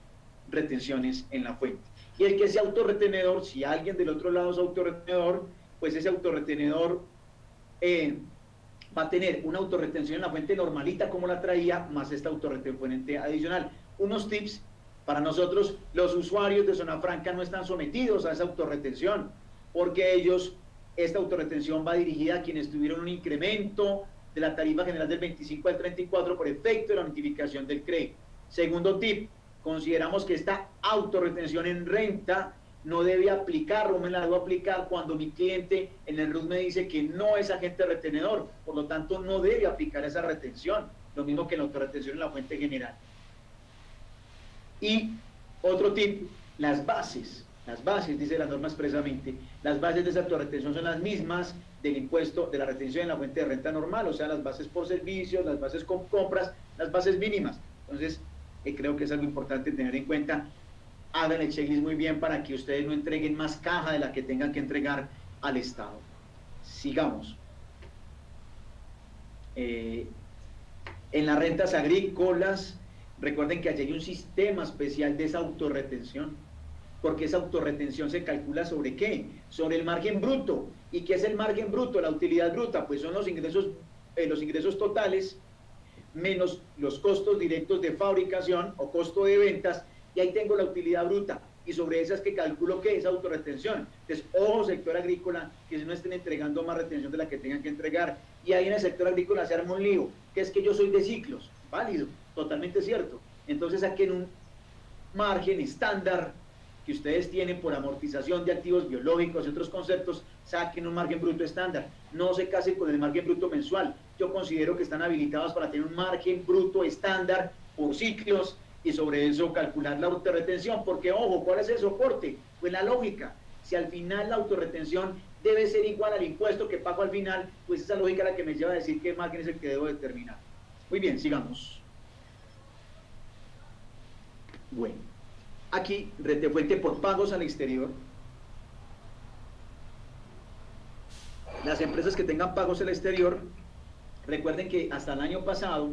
Speaker 1: retenciones en la fuente. Y el que sea autorretenedor, si alguien del otro lado es autorretenedor, pues ese autorretenedor va a tener una autorretención en la fuente normalita como la traía, más esta autorretención adicional. Unos tips para nosotros: los usuarios de Zona Franca no están sometidos a esa autorretención, porque esta autorretención va dirigida a quienes tuvieron un incremento de la tarifa general del 25 al 34 por efecto de la notificación del CRE. Segundo tip: consideramos que esta autorretención en renta no debe aplicar, o me la debo aplicar cuando mi cliente en el RUT me dice que no es agente retenedor, por lo tanto no debe aplicar esa retención, lo mismo que la autorretención en la fuente general. Y otro tip: las bases, dice la norma expresamente, las bases de esa autorretención son las mismas del impuesto de la retención en la fuente de renta normal, o sea, las bases por servicios, las bases con compras, las bases mínimas. Entonces, creo que es algo importante tener en cuenta. Hagan el checklist muy bien para que ustedes no entreguen más caja de la que tengan que entregar al Estado. Sigamos. En las rentas agrícolas, recuerden que allí hay un sistema especial de esa autorretención, porque esa autorretención se calcula ¿sobre qué? Sobre el margen bruto. ¿Y qué es el margen bruto? La utilidad bruta, pues son los ingresos totales menos los costos directos de fabricación o costo de ventas, y ahí tengo la utilidad bruta, y sobre esas que calculo que es autorretención. Entonces, ojo, sector agrícola, que si no estén entregando más retención de la que tengan que entregar. Y ahí en el sector agrícola se arma un lío, que es que yo soy de ciclos, válido, totalmente cierto. Entonces saquen un margen estándar que ustedes tienen por amortización de activos biológicos y otros conceptos, saquen un margen bruto estándar. No se casen con el margen bruto mensual. Yo considero que están habilitados para tener un margen bruto estándar por ciclos, y sobre eso calcular la autorretención, porque ojo, ¿cuál es el soporte? Pues la lógica. Si al final la autorretención debe ser igual al impuesto que pago al final, pues esa lógica es la que me lleva a decir qué margen es el que debo determinar. Muy bien, sigamos. Bueno, aquí retefuente por pagos al exterior. Las empresas que tengan pagos al exterior, recuerden que hasta el año pasado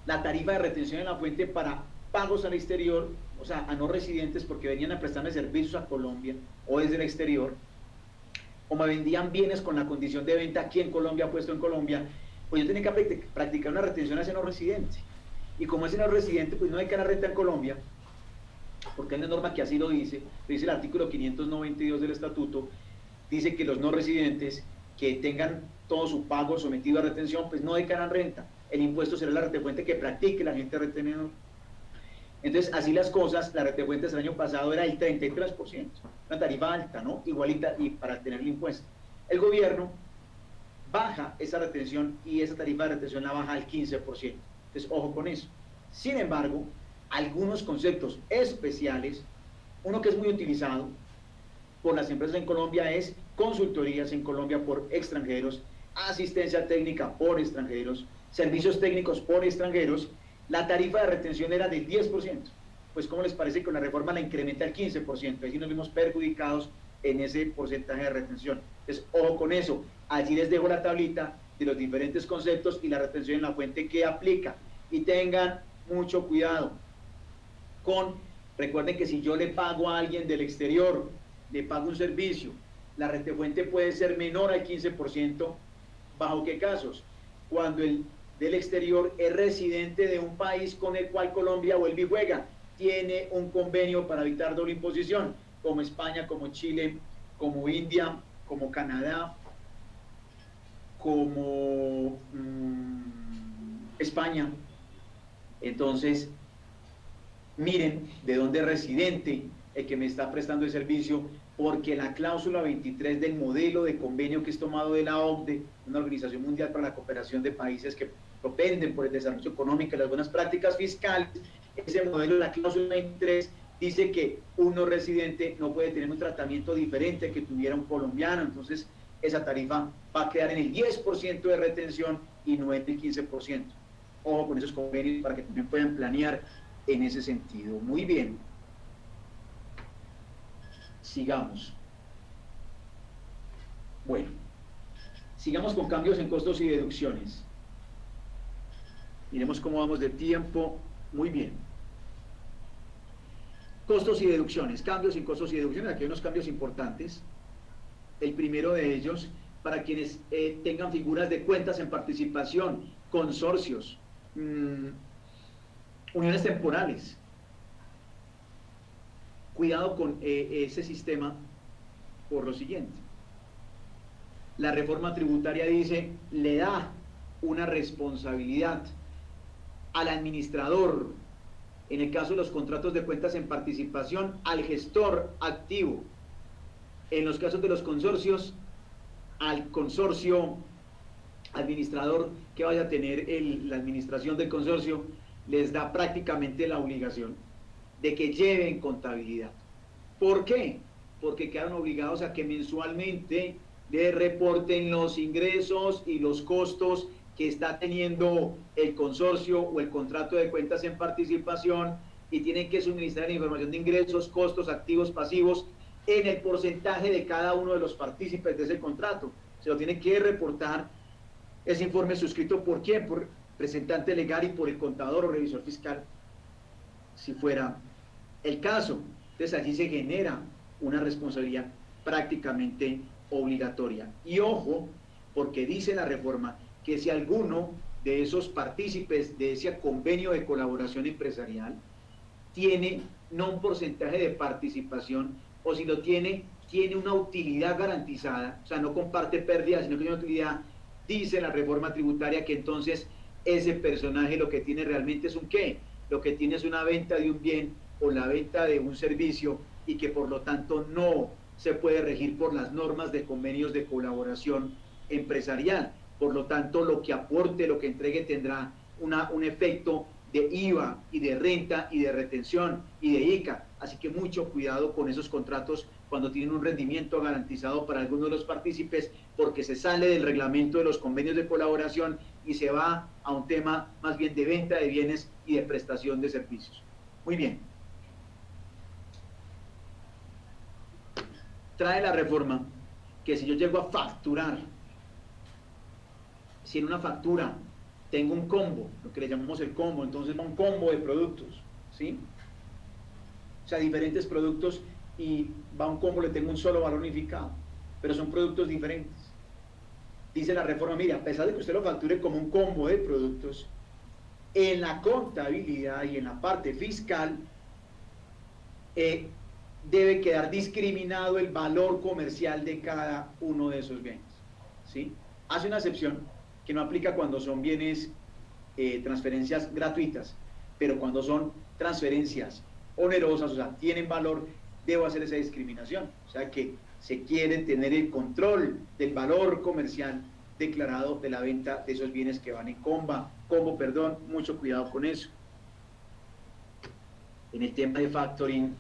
Speaker 1: la tarifa de retención en la fuente para pagos al exterior, o sea, a no residentes porque venían a prestarme servicios a Colombia o desde el exterior, o me vendían bienes con la condición de venta aquí en Colombia, puesto en Colombia, pues yo tenía que practicar una retención a ese no residente. Y como ese no residente, pues no hay que la renta en Colombia, porque hay una norma que así lo dice el artículo 592 del estatuto, dice que los no residentes que tengan todo su pago sometido a retención, pues no declaran renta. El impuesto será la retefuente que practique la gente retenedor. Entonces, así las cosas, la retefuentes el año pasado era el 33%, una tarifa alta, ¿no? Igualita, y para tener el impuesto. El gobierno baja esa retención y esa tarifa de retención la baja al 15%. Entonces, ojo con eso. Sin embargo, algunos conceptos especiales, uno que es muy utilizado por las empresas en Colombia es consultorías en Colombia por extranjeros, asistencia técnica por extranjeros, servicios técnicos por extranjeros. La tarifa de retención era del 10%. Pues, ¿cómo les parece que con la reforma la incrementa al 15%? Así nos vimos perjudicados en ese porcentaje de retención. Entonces, ojo con eso. Allí les dejo la tablita de los diferentes conceptos y la retención en la fuente que aplica. Y tengan mucho cuidado con, recuerden que si yo le pago a alguien del exterior, le pago un servicio, la retefuente puede ser menor al 15%, ¿bajo qué casos? Cuando el del exterior es residente de un país con el cual Colombia vuelve y juega, tiene un convenio para evitar doble imposición, como España, como Chile, como India, como Canadá, como España. Entonces, miren de dónde es residente el que me está prestando el servicio, porque la cláusula 23 del modelo de convenio que es tomado de la OCDE, una Organización Mundial para la Cooperación de Países que propenden por el desarrollo económico y las buenas prácticas fiscales, ese modelo de la cláusula 23 dice que un no residente no puede tener un tratamiento diferente que tuviera un colombiano. Entonces esa tarifa va a quedar en el 10% de retención y no en el 15%. Ojo con esos convenios para que también puedan planear en ese sentido. Muy bien. Sigamos. Bueno, sigamos con cambios en costos y deducciones. Miremos cómo vamos de tiempo. Muy bien. Costos y deducciones, cambios en costos y deducciones. Aquí hay unos cambios importantes. El primero de ellos, para quienes tengan figuras de cuentas en participación, consorcios, uniones temporales. Cuidado con ese sistema por lo siguiente. La reforma tributaria dice, le da una responsabilidad al administrador, en el caso de los contratos de cuentas en participación, al gestor activo. En los casos de los consorcios, al consorcio administrador que vaya a tener la administración del consorcio, les da prácticamente la obligación de que lleven contabilidad. ¿Por qué? Porque quedan obligados a que mensualmente le reporten los ingresos y los costos que está teniendo el consorcio o el contrato de cuentas en participación, y tienen que suministrar la información de ingresos, costos, activos, pasivos, en el porcentaje de cada uno de los partícipes de ese contrato. Se lo tiene que reportar ese informe suscrito por quién, por representante legal y por el contador o revisor fiscal, si fuera el caso. Entonces allí se genera una responsabilidad prácticamente obligatoria. Y ojo, porque dice la reforma que si alguno de esos partícipes de ese convenio de colaboración empresarial tiene no un porcentaje de participación, o si lo tiene, tiene una utilidad garantizada, o sea, no comparte pérdidas, sino que tiene una utilidad, dice la reforma tributaria que entonces ese personaje lo que tiene realmente es un qué, lo que tiene es una venta de un bien o la venta de un servicio, y que por lo tanto no se puede regir por las normas de convenios de colaboración empresarial. Por lo tanto, lo que aporte, lo que entregue tendrá un efecto de IVA y de renta y de retención y de ICA. Así que mucho cuidado con esos contratos cuando tienen un rendimiento garantizado para algunos de los partícipes, porque se sale del reglamento de los convenios de colaboración y se va a un tema más bien de venta de bienes y de prestación de servicios. Muy bien. Trae la reforma que si yo llego a facturar, si en una factura tengo un combo, lo que le llamamos el combo, entonces va un combo de productos, ¿sí? O sea, diferentes productos, y va un combo, le tengo un solo valor unificado, pero son productos diferentes. Dice la reforma, mira, a pesar de que usted lo facture como un combo de productos, en la contabilidad y en la parte fiscal debe quedar discriminado el valor comercial de cada uno de esos bienes. ¿sí? Hace una excepción que no aplica cuando son bienes, transferencias gratuitas, pero cuando son transferencias onerosas, o sea, tienen valor, debo hacer esa discriminación. O sea, que se quiere tener el control del valor comercial declarado de la venta de esos bienes que van en combo, perdón, mucho cuidado con eso. En el tema de factoring,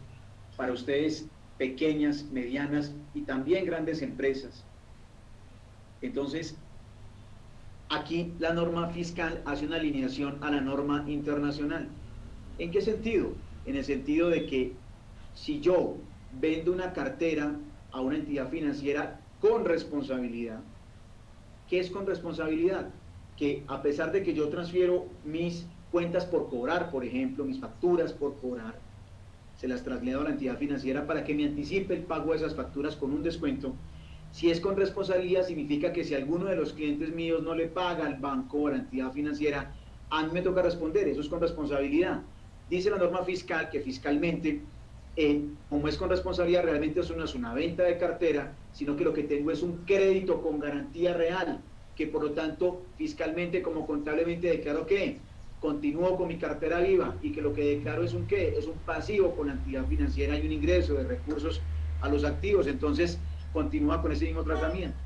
Speaker 1: para ustedes, pequeñas, medianas y también grandes empresas. Entonces, aquí la norma fiscal hace una alineación a la norma internacional. ¿En qué sentido? En el sentido de que si yo vendo una cartera a una entidad financiera con responsabilidad, ¿qué es con responsabilidad? Que a pesar de que yo transfiero mis cuentas por cobrar, por ejemplo, mis facturas por cobrar, se las traslado a la entidad financiera para que me anticipe el pago de esas facturas con un descuento. Si es con responsabilidad, significa que si alguno de los clientes míos no le paga al banco o a la entidad financiera, a mí me toca responder, eso es con responsabilidad. Dice la norma fiscal que fiscalmente, como es con responsabilidad, realmente eso no es una venta de cartera, sino que lo que tengo es un crédito con garantía real, que por lo tanto fiscalmente como contablemente declaro que continúo con mi cartera viva y que lo que declaro es un qué, es un pasivo con la entidad financiera y un ingreso de recursos a los activos, entonces continúa con ese mismo tratamiento.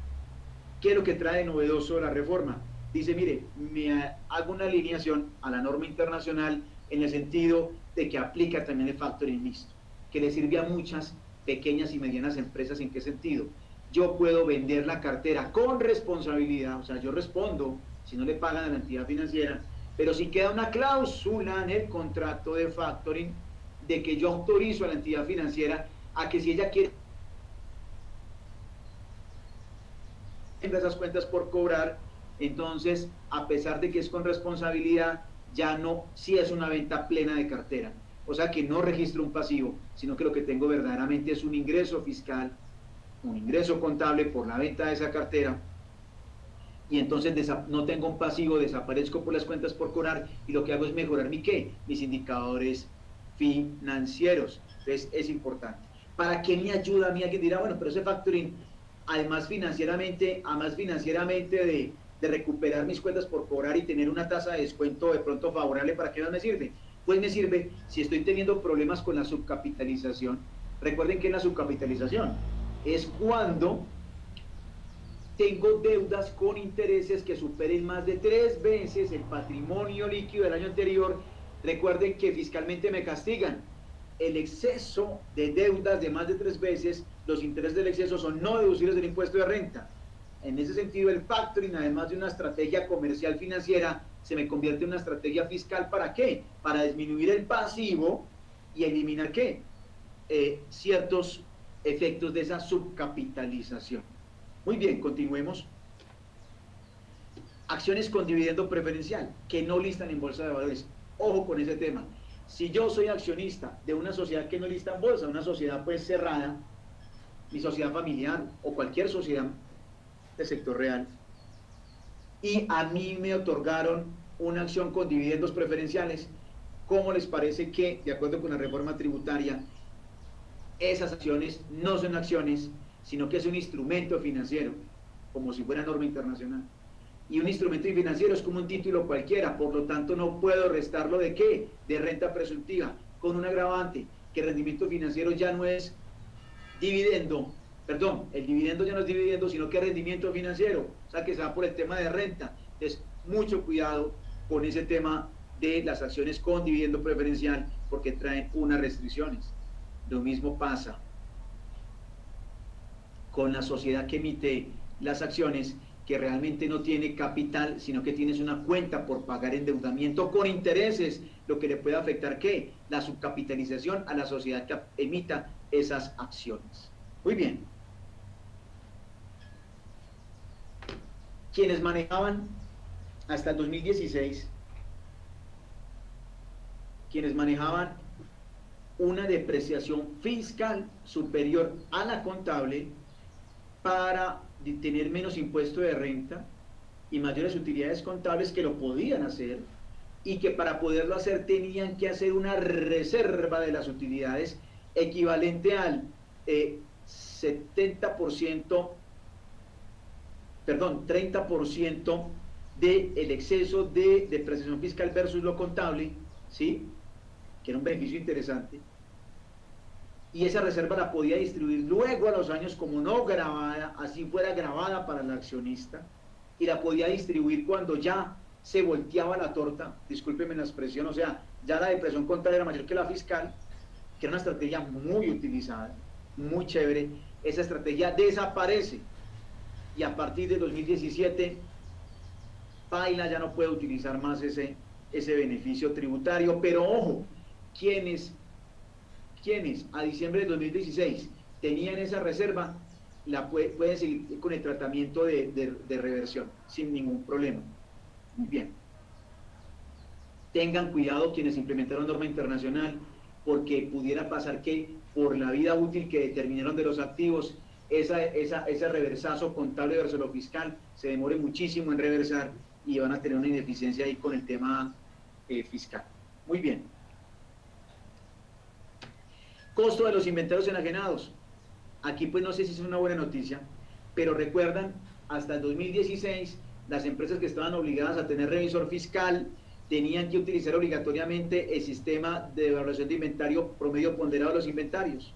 Speaker 1: ¿Qué es lo que trae novedoso la reforma? Dice, mire, me hago una alineación a la norma internacional en el sentido de que aplica también el factoring mixto, que le sirve a muchas pequeñas y medianas empresas. ¿En qué sentido? Yo puedo vender la cartera con responsabilidad, o sea, yo respondo si no le pagan a la entidad financiera, pero si queda una cláusula en el contrato de factoring de que yo autorizo a la entidad financiera a que si ella quiere esas cuentas por cobrar, entonces, a pesar de que es con responsabilidad, ya no, sí es una venta plena de cartera. O sea que no registro un pasivo, sino que lo que tengo verdaderamente es un ingreso fiscal, un ingreso contable por la venta de esa cartera, y entonces no tengo un pasivo, desaparezco por las cuentas por cobrar, y lo que hago es mejorar mis indicadores financieros. Entonces es importante. ¿Para qué me ayuda a mí? Alguien dirá, bueno, pero ese factoring, además financieramente de recuperar mis cuentas por cobrar y tener una tasa de descuento de pronto favorable, ¿para qué más me sirve? Pues me sirve si estoy teniendo problemas con la subcapitalización. Recuerden que la subcapitalización es cuando tengo deudas con intereses que superen más de 3 veces el patrimonio líquido del año anterior. Recuerden que fiscalmente me castigan. El exceso de deudas de más de 3 veces, los intereses del exceso son no deducibles del impuesto de renta. En ese sentido, el factoring, además de una estrategia comercial financiera, se me convierte en una estrategia fiscal. ¿Para qué? Para disminuir el pasivo y eliminar ¿qué? Ciertos efectos de esa subcapitalización. Muy bien, continuemos. Acciones con dividendo preferencial, que no listan en bolsa de valores. Ojo con ese tema. Si yo soy accionista de una sociedad que no lista en bolsa, una sociedad pues cerrada, mi sociedad familiar o cualquier sociedad del sector real, y a mí me otorgaron una acción con dividendos preferenciales, ¿cómo les parece que, de acuerdo con la reforma tributaria, esas acciones no son acciones, sino que es un instrumento financiero, como si fuera norma internacional? Y un instrumento financiero es como un título cualquiera, por lo tanto no puedo restarlo ¿de qué? De renta presuntiva, con un agravante, que el rendimiento financiero ya no es dividendo, perdón, el dividendo ya no es dividendo, sino que es rendimiento financiero, o sea que se va por el tema de renta. Entonces, mucho cuidado con ese tema de las acciones con dividendo preferencial, porque traen unas restricciones. Lo mismo pasa con la sociedad que emite las acciones, que realmente no tiene capital, sino que tienes una cuenta por pagar endeudamiento con intereses, lo que le puede afectar ¿qué? La subcapitalización a la sociedad que emita esas acciones. Muy bien. Quienes manejaban hasta el 2016, quienes manejaban una depreciación fiscal superior a la contable para tener menos impuesto de renta y mayores utilidades contables, que lo podían hacer, y que para poderlo hacer tenían que hacer una reserva de las utilidades equivalente al 70% perdón, 30% del exceso de depreciación fiscal versus lo contable, ¿sí? Que era un beneficio interesante, y esa reserva la podía distribuir luego a los años como no grabada, así fuera grabada para el accionista, y la podía distribuir cuando ya se volteaba la torta, discúlpeme la expresión, o sea, ya la depresión contable era mayor que la fiscal, que era una estrategia muy utilizada, muy chévere. Esa estrategia desaparece, y a partir de 2017, Paila ya no puede utilizar más ese beneficio tributario, pero ojo, quienes a diciembre de 2016 tenían esa reserva, pueden seguir con el tratamiento de reversión sin ningún problema. Muy bien. Tengan cuidado quienes implementaron norma internacional, porque pudiera pasar que por la vida útil que determinaron de los activos, ese reversazo contable versus lo fiscal se demore muchísimo en reversar y van a tener una ineficiencia ahí con el tema fiscal. Muy bien. Costo de los inventarios enajenados. Aquí pues no sé si es una buena noticia, pero recuerdan, hasta el 2016, las empresas que estaban obligadas a tener revisor fiscal tenían que utilizar obligatoriamente el sistema de evaluación de inventario promedio ponderado de los inventarios,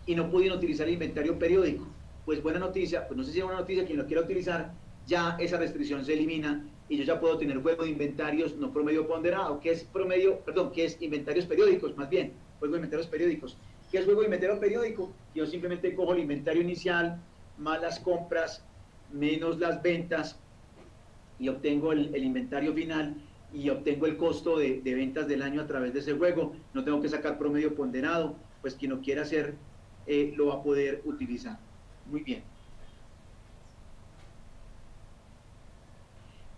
Speaker 1: y no podían utilizar el inventario periódico. Pues buena noticia, pues no sé si es buena noticia, quien lo quiera utilizar, ya esa restricción se elimina y yo ya puedo tener juego de inventarios no promedio ponderado, que es inventarios periódicos, más bien, juego de inventarios periódicos. ¿Qué es juego de inventario periódico? Yo simplemente cojo el inventario inicial más las compras menos las ventas y obtengo el inventario final y obtengo el costo de ventas del año a través de ese juego. No tengo que sacar promedio ponderado, pues quien lo quiera hacer lo va a poder utilizar. Muy bien.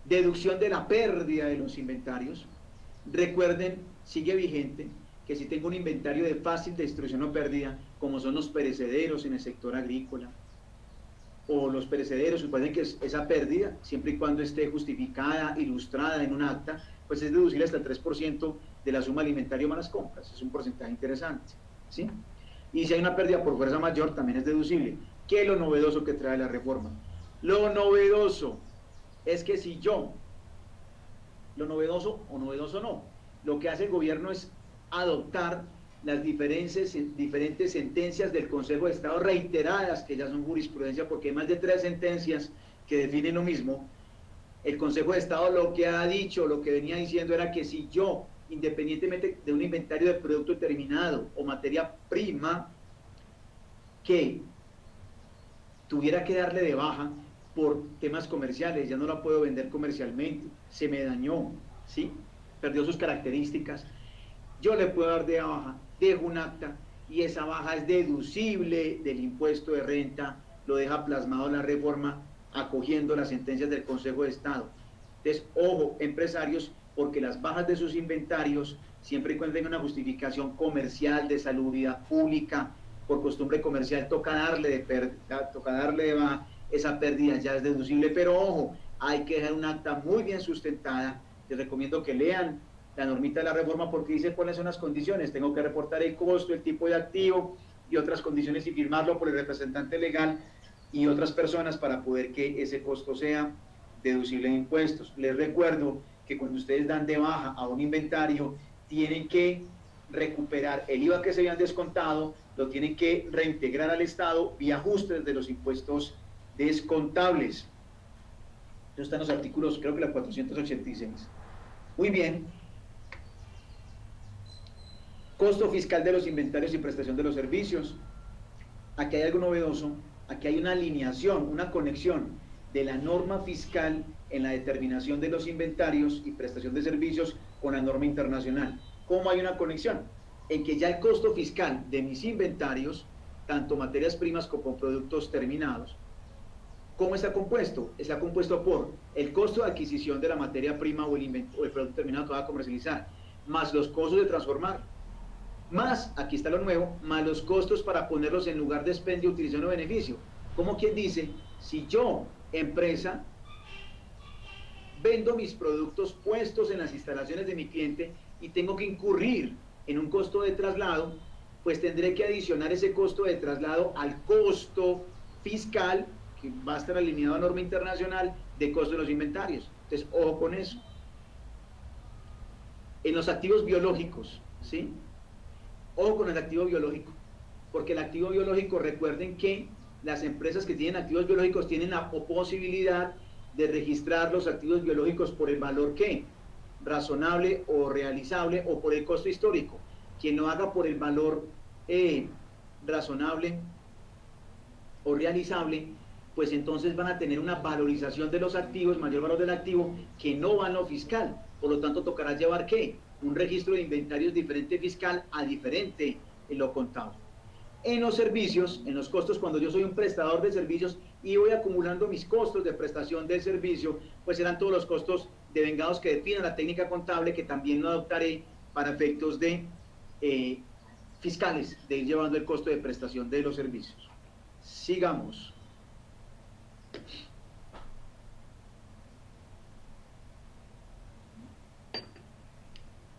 Speaker 1: Deducción de la pérdida de los inventarios. Recuerden, sigue vigente, que si tengo un inventario de fácil destrucción o pérdida, como son los perecederos en el sector agrícola, o los perecederos, suponen que esa pérdida, siempre y cuando esté justificada, ilustrada en un acta, pues es deducible hasta el 3% de la suma alimentaria más las compras. Es un porcentaje interesante, ¿sí? Y si hay una pérdida por fuerza mayor, también es deducible. ¿Qué es lo novedoso que trae la reforma? Lo novedoso es que si yo, lo novedoso o novedoso no, lo que hace el gobierno es adoptar las diferentes sentencias del Consejo de Estado reiteradas, que ya son jurisprudencia, porque hay más de 3 sentencias que definen lo mismo. El Consejo de Estado lo que ha dicho, lo que venía diciendo era que si yo, independientemente de un inventario de producto determinado o materia prima, que tuviera que darle de baja por temas comerciales, ya no la puedo vender comercialmente, se me dañó, ¿sí? Perdió sus características, yo le puedo dar de baja, dejo un acta y esa baja es deducible del impuesto de renta, lo deja plasmado la reforma acogiendo las sentencias del Consejo de Estado. Entonces, ojo, empresarios, porque las bajas de sus inventarios, siempre y cuando tengan una justificación comercial, de salubridad pública, por costumbre comercial, toca darle de baja, esa pérdida ya es deducible, pero ojo, hay que dejar un acta muy bien sustentada. Les recomiendo que lean la normita de la reforma, porque dice cuáles son las condiciones. Tengo que reportar el costo, el tipo de activo y otras condiciones, y firmarlo por el representante legal y otras personas para poder que ese costo sea deducible de impuestos. Les recuerdo que cuando ustedes dan de baja a un inventario, tienen que recuperar el IVA que se habían descontado, lo tienen que reintegrar al Estado vía ajustes de los impuestos descontables. Eso está en los artículos, creo que la 486. Muy bien. Costo fiscal de los inventarios y prestación de los servicios. Aquí hay algo novedoso, aquí hay una alineación, una conexión de la norma fiscal en la determinación de los inventarios y prestación de servicios con la norma internacional. ¿Cómo hay una conexión? En que ya el costo fiscal de mis inventarios, tanto materias primas como productos terminados, ¿cómo está compuesto? Está compuesto por el costo de adquisición de la materia prima o el producto terminado que va a comercializar, más los costos de transformar, más, aquí está lo nuevo, más los costos para ponerlos en lugar de expendio, utilización o beneficio. Como quien dice, si yo, empresa, vendo mis productos puestos en las instalaciones de mi cliente y tengo que incurrir en un costo de traslado, pues tendré que adicionar ese costo de traslado al costo fiscal que va a estar alineado a norma internacional de costo de los inventarios. Entonces, ojo con eso. En los activos biológicos, ¿sí? Ojo con el activo biológico, porque el activo biológico, recuerden que las empresas que tienen activos biológicos tienen la posibilidad de registrar los activos biológicos por el valor que razonable o realizable o por el costo histórico. Quien lo haga por el valor razonable o realizable, pues entonces van a tener una valorización de los activos, mayor valor del activo, que no va en lo fiscal. Por lo tanto, tocará llevar ¿qué? Un registro de inventarios diferente fiscal a diferente en lo contable. En los servicios, en los costos, cuando yo soy un prestador de servicios y voy acumulando mis costos de prestación del servicio, pues serán todos los costos devengados que defina la técnica contable, que también lo adoptaré para efectos de fiscales, de ir llevando el costo de prestación de los servicios. Sigamos.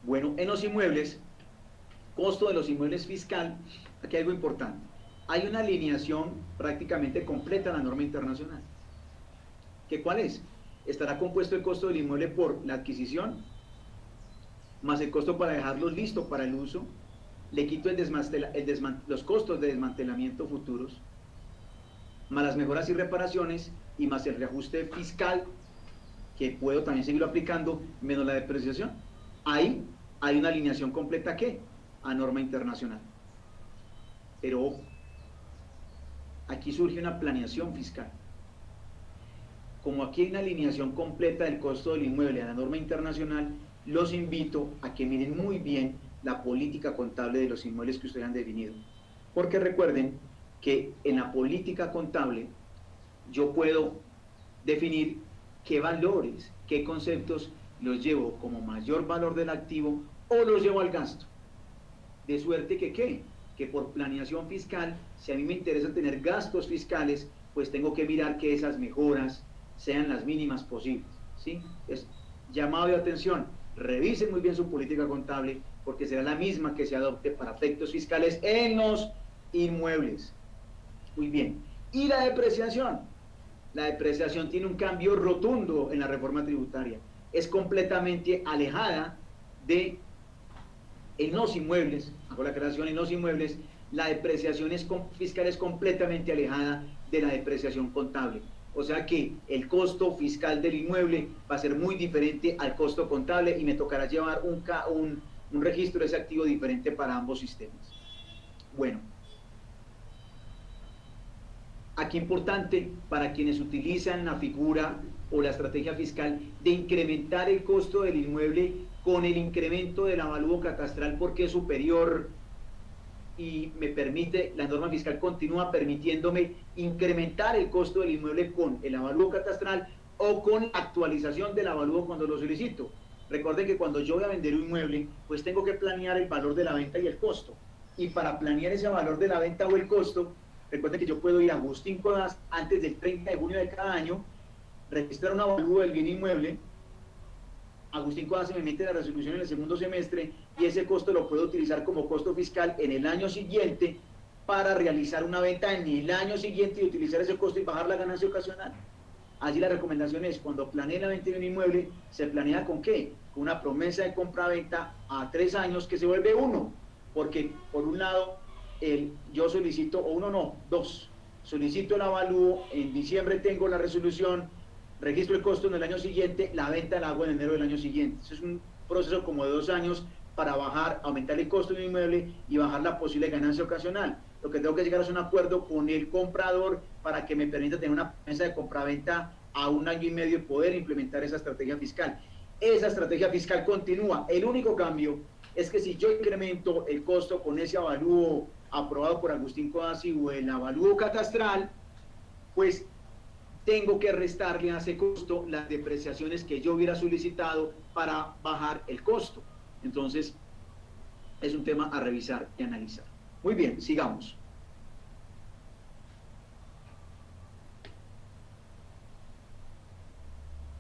Speaker 1: Bueno, en los inmuebles, costo de los inmuebles fiscal, aquí hay algo importante. Hay una alineación prácticamente completa en la norma internacional. ¿Qué cuál es? Estará compuesto el costo del inmueble por la adquisición, más el costo para dejarlo listo para el uso, le quito los costos de desmantelamiento futuros, más las mejoras y reparaciones, y más el reajuste fiscal, que puedo también seguirlo aplicando, menos la depreciación. Ahí hay una alineación completa ¿qué? A norma internacional. Pero ojo, aquí surge una planeación fiscal. Como aquí hay una alineación completa del costo del inmueble a la norma internacional, los invito a que miren muy bien la política contable de los inmuebles que ustedes han definido. Porque recuerden que en la política contable yo puedo definir qué valores, qué conceptos los llevo como mayor valor del activo o los llevo al gasto. De suerte que ¿qué? Que por planeación fiscal, si a mí me interesa tener gastos fiscales, pues tengo que mirar que esas mejoras sean las mínimas posibles, ¿sí? Es llamado de atención, revisen muy bien su política contable, porque será la misma que se adopte para efectos fiscales en los inmuebles. Muy bien. Y la depreciación. La depreciación tiene un cambio rotundo en la reforma tributaria. Es completamente alejada de, en los inmuebles, hago la aclaración, en los inmuebles, la depreciación fiscal es completamente alejada de la depreciación contable. O sea que el costo fiscal del inmueble va a ser muy diferente al costo contable y me tocará llevar un registro de ese activo diferente para ambos sistemas. Bueno, aquí importante para quienes utilizan la figura o la estrategia fiscal de incrementar el costo del inmueble con el incremento del avalúo catastral porque es superior y me permite, la norma fiscal continúa permitiéndome incrementar el costo del inmueble con el avalúo catastral o con actualización del avalúo cuando lo solicito. Recuerden que cuando yo voy a vender un inmueble, pues tengo que planear el valor de la venta y el costo. Y para planear ese valor de la venta o el costo, recuerden que yo puedo ir a Agustín Codazzi antes del 30 de junio de cada año, registrar un avalúo del bien inmueble. Agustín Codazzi me mete la resolución en el segundo semestre y ese costo lo puedo utilizar como costo fiscal en el año siguiente para realizar una venta en el año siguiente y utilizar ese costo y bajar la ganancia ocasional. Allí la recomendación es, cuando planee la venta de un inmueble, ¿se planea con qué? Con una promesa de compra-venta a 3 años que se vuelve 1, porque por un lado, yo solicito, o 1 no, 2, solicito el avalúo, en diciembre tengo la resolución, registro el costo en el año siguiente, la venta la hago en enero del año siguiente. Eso es un proceso como de 2 años para aumentar el costo de un inmueble y bajar la posible ganancia ocasional. Lo que tengo que llegar es un acuerdo con el comprador para que me permita tener una promesa de compraventa a 1 año y medio y poder implementar esa estrategia fiscal. Esa estrategia fiscal continúa. El único cambio es que si yo incremento el costo con ese avalúo aprobado por Agustín Codazzi o el avalúo catastral, pues tengo que restarle a ese costo las depreciaciones que yo hubiera solicitado para bajar el costo. Entonces, es un tema a revisar y analizar. Muy bien, sigamos.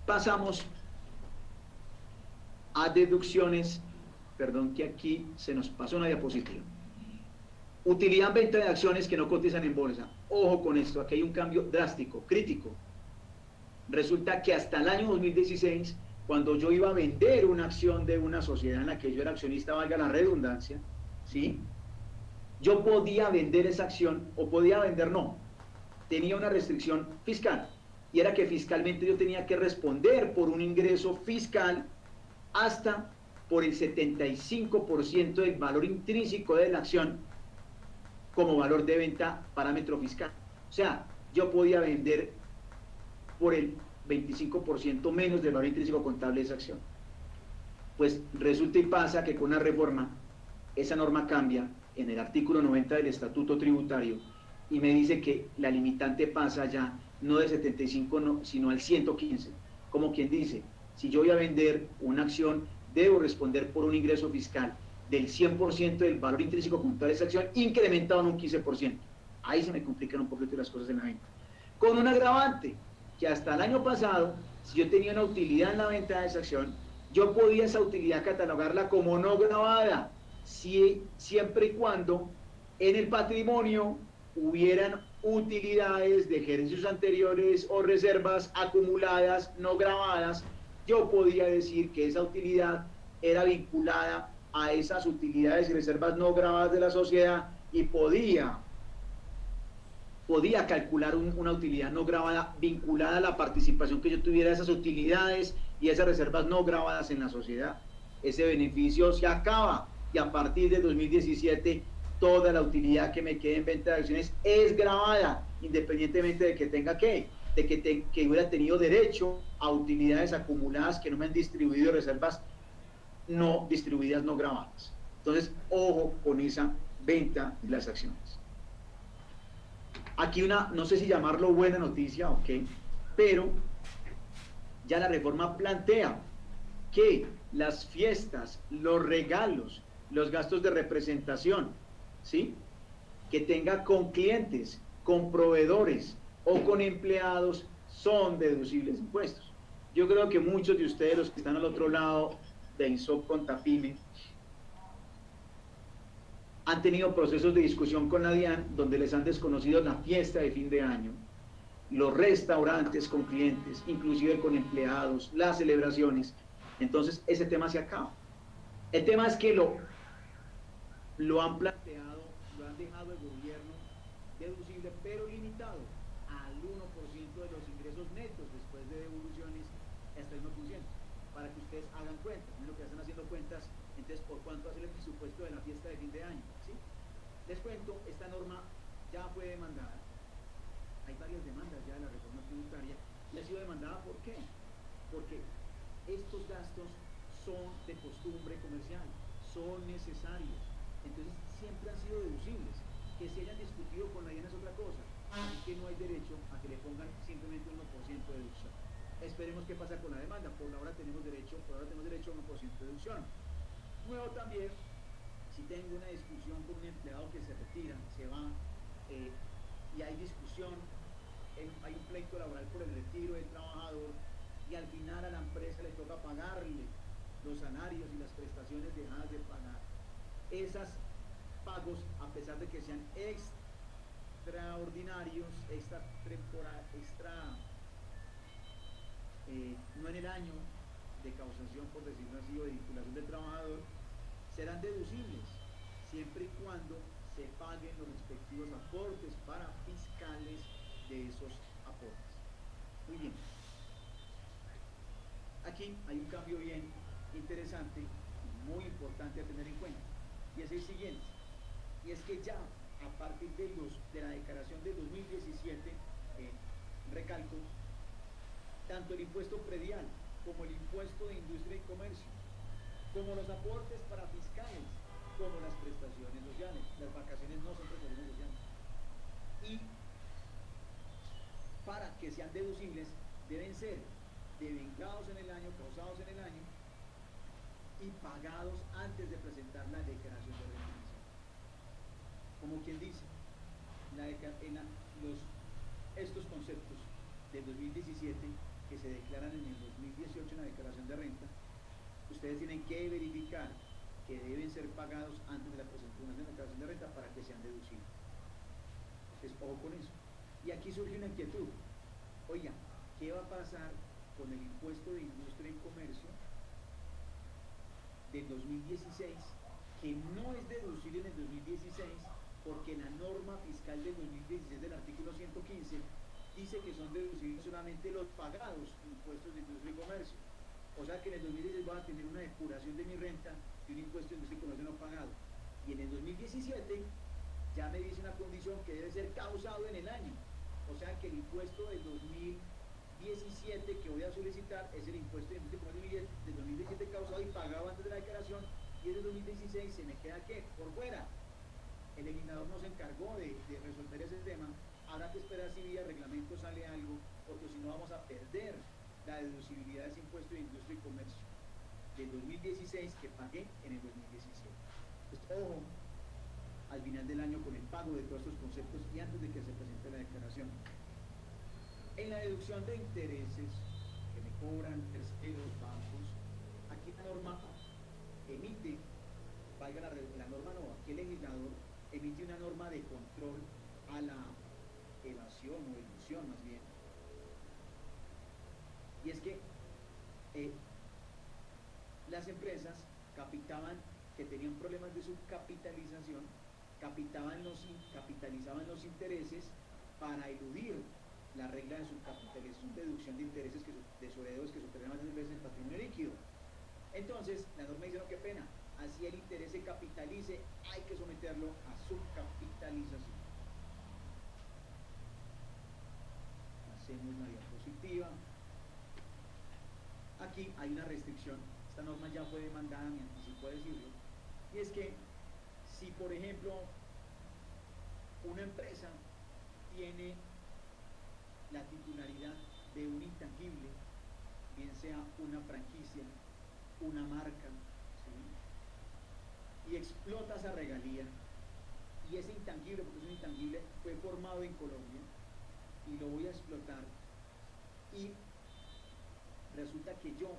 Speaker 1: Pasamos a deducciones. Perdón que aquí se nos pasó una diapositiva. Utilidad en venta de acciones que no cotizan en bolsa. Ojo con esto, aquí hay un cambio drástico, crítico. Resulta que hasta el año 2016, cuando yo iba a vender una acción de una sociedad en la que yo era accionista, valga la redundancia, ¿sí? Yo podía vender esa acción, o podía vender no, tenía una restricción fiscal, y era que fiscalmente yo tenía que responder por un ingreso fiscal hasta por el 75% del valor intrínseco de la acción como valor de venta parámetro fiscal. O sea, yo podía vender por el 25% menos del valor intrínseco contable de esa acción. Pues resulta y pasa que con la reforma, esa norma cambia en el artículo 90 del Estatuto Tributario y me dice que la limitante pasa ya no de 75, no, sino al 115. Como quien dice, si yo voy a vender una acción, debo responder por un ingreso fiscal del 100% del valor intrínseco contable de esa acción, incrementado en un 15%. Ahí se me complican un poquito las cosas en la venta. Con un agravante, que hasta el año pasado, si yo tenía una utilidad en la venta de esa acción, yo podía esa utilidad catalogarla como no grabada, siempre y cuando en el patrimonio hubieran utilidades de ejercicios anteriores o reservas acumuladas no grabadas. Yo podía decir que esa utilidad era vinculada a esas utilidades y reservas no grabadas de la sociedad y podía calcular una utilidad no grabada vinculada a la participación que yo tuviera de esas utilidades y esas reservas no grabadas en la sociedad. Ese beneficio se acaba y a partir de 2017 toda la utilidad que me quede en venta de acciones es grabada, independientemente de que tenga que hubiera tenido derecho a utilidades acumuladas que no me han distribuido, reservas no distribuidas, no grabadas. Entonces, ojo con esa venta de las acciones. Aquí una, no sé si llamarlo buena noticia o qué, pero ya la reforma plantea que las fiestas, los regalos, los gastos de representación, ¿sí? Que tenga con clientes, con proveedores o con empleados son deducibles de impuestos. Yo creo que muchos de ustedes, los que están al otro lado de INSOP Contafime, han tenido procesos de discusión con la DIAN donde les han desconocido la fiesta de fin de año, los restaurantes con clientes, inclusive con empleados, las celebraciones. Entonces ese tema se acaba. El tema es que lo han planteado, lo han dejado el gobierno deducible, pero limitado al 1% de los ingresos netos después de devoluciones hasta el 1%, para que ustedes hagan cuentas, lo que están haciendo cuentas, entonces por cuánto hace el presupuesto de la fiesta de fin de año, ¿sí? Les cuento, esta norma ya fue demandada, hay varias demandas ya de la reforma tributaria, y ha sido demandada, ¿por qué? Porque estos gastos son de costumbre comercial, son necesarios, entonces siempre han sido deducibles. Que se hayan discutido con la DIAN es otra cosa, así que no hay derecho a que le pongan simplemente un 1% de deducción. Esperemos qué pasa con la demanda, por ahora tenemos derecho a 1% de deducción. Nuevo también, si tengo una discusión con un empleado que se retira, se va, y hay discusión, hay un pleito laboral por el retiro del trabajador, y al final a la empresa le toca pagarle los salarios y las prestaciones dejadas de pagar. Esos pagos, a pesar de que sean extraordinarios, no en el año de causación, por decirlo así, o de vinculación del trabajador, serán deducibles, siempre y cuando se paguen los respectivos aportes para fiscales de esos aportes. Muy bien. Aquí hay un cambio bien interesante, muy importante a tener en cuenta, y es el siguiente, y es que ya a partir de la declaración de 2017, recalco, tanto el impuesto predial como el impuesto de industria y comercio, como los aportes para fiscales, como las prestaciones sociales, las vacaciones no son prestaciones sociales, y para que sean deducibles deben ser devengados en el año, causados en el año y pagados antes de presentar la declaración de renta. Como quien dice, estos conceptos del 2017 que se declaran en el 2018 en la declaración de renta, ustedes tienen que verificar que deben ser pagados antes de la presentación de la declaración de renta para que sean deducibles. Entonces, ojo con eso. Y aquí surge una inquietud. Oiga, ¿qué va a pasar con el impuesto de industria y comercio del 2016, que no es deducible en el 2016, porque la norma fiscal del 2016 del artículo 115 dice que son deducibles solamente los pagados impuestos de industria y comercio? O sea que en el 2016 voy a tener una depuración de mi renta de un impuesto de industria y comercio no pagado. Y en el 2017 ya me dice una condición que debe ser causado en el año. O sea que el impuesto del 2017 que voy a solicitar es el impuesto de industria y comercio del 2017 causado y pagado antes de la declaración, y en el 2016 se me queda ¿qué? Por fuera. El legislador nos encargó de resolver ese tema. Habrá que esperar si vía reglamento sale algo, porque si no vamos a perder la deducibilidad de ese impuesto de industria y comercio del 2016 que pagué en el 2017. Entonces, ojo al final del año con el pago de todos estos conceptos y antes de que se presente la declaración. En la deducción de intereses que me cobran terceros bancos, aquí la norma emite, valga la norma no, aquí el legislador emite una norma de control a la evasión o elusión más bien. Y es que las empresas capitaban que tenían problemas de subcapitalización, capitalizaban los intereses para eludir la regla de subcapitalización, deducción de intereses de sobrededos que superan más de 2 veces el patrimonio líquido. Entonces, la norma dice, no, qué pena, así el interés se capitalice, hay que someterlo a subcapitalización. Hacemos la diapositiva. Aquí hay una restricción, esta norma ya fue demandada, me anticipo a decirlo, y es que si, por ejemplo, una empresa tiene la titularidad de un intangible, bien sea una franquicia, una marca, ¿sí? Y explota esa regalía, y ese intangible, porque es un intangible, fue formado en Colombia, y lo voy a explotar, y resulta que yo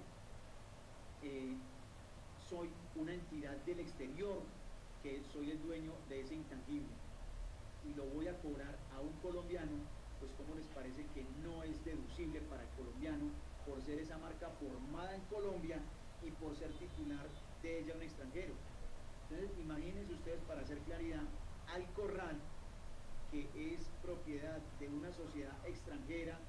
Speaker 1: soy una entidad del exterior, que soy el dueño de ese intangible, y lo voy a cobrar a un colombiano, pues ¿cómo les parece que no es deducible para el colombiano por ser esa marca formada en Colombia y por ser titular de ella un extranjero? Entonces, imagínense ustedes, para hacer claridad, Alcorral, que es propiedad de una sociedad extranjera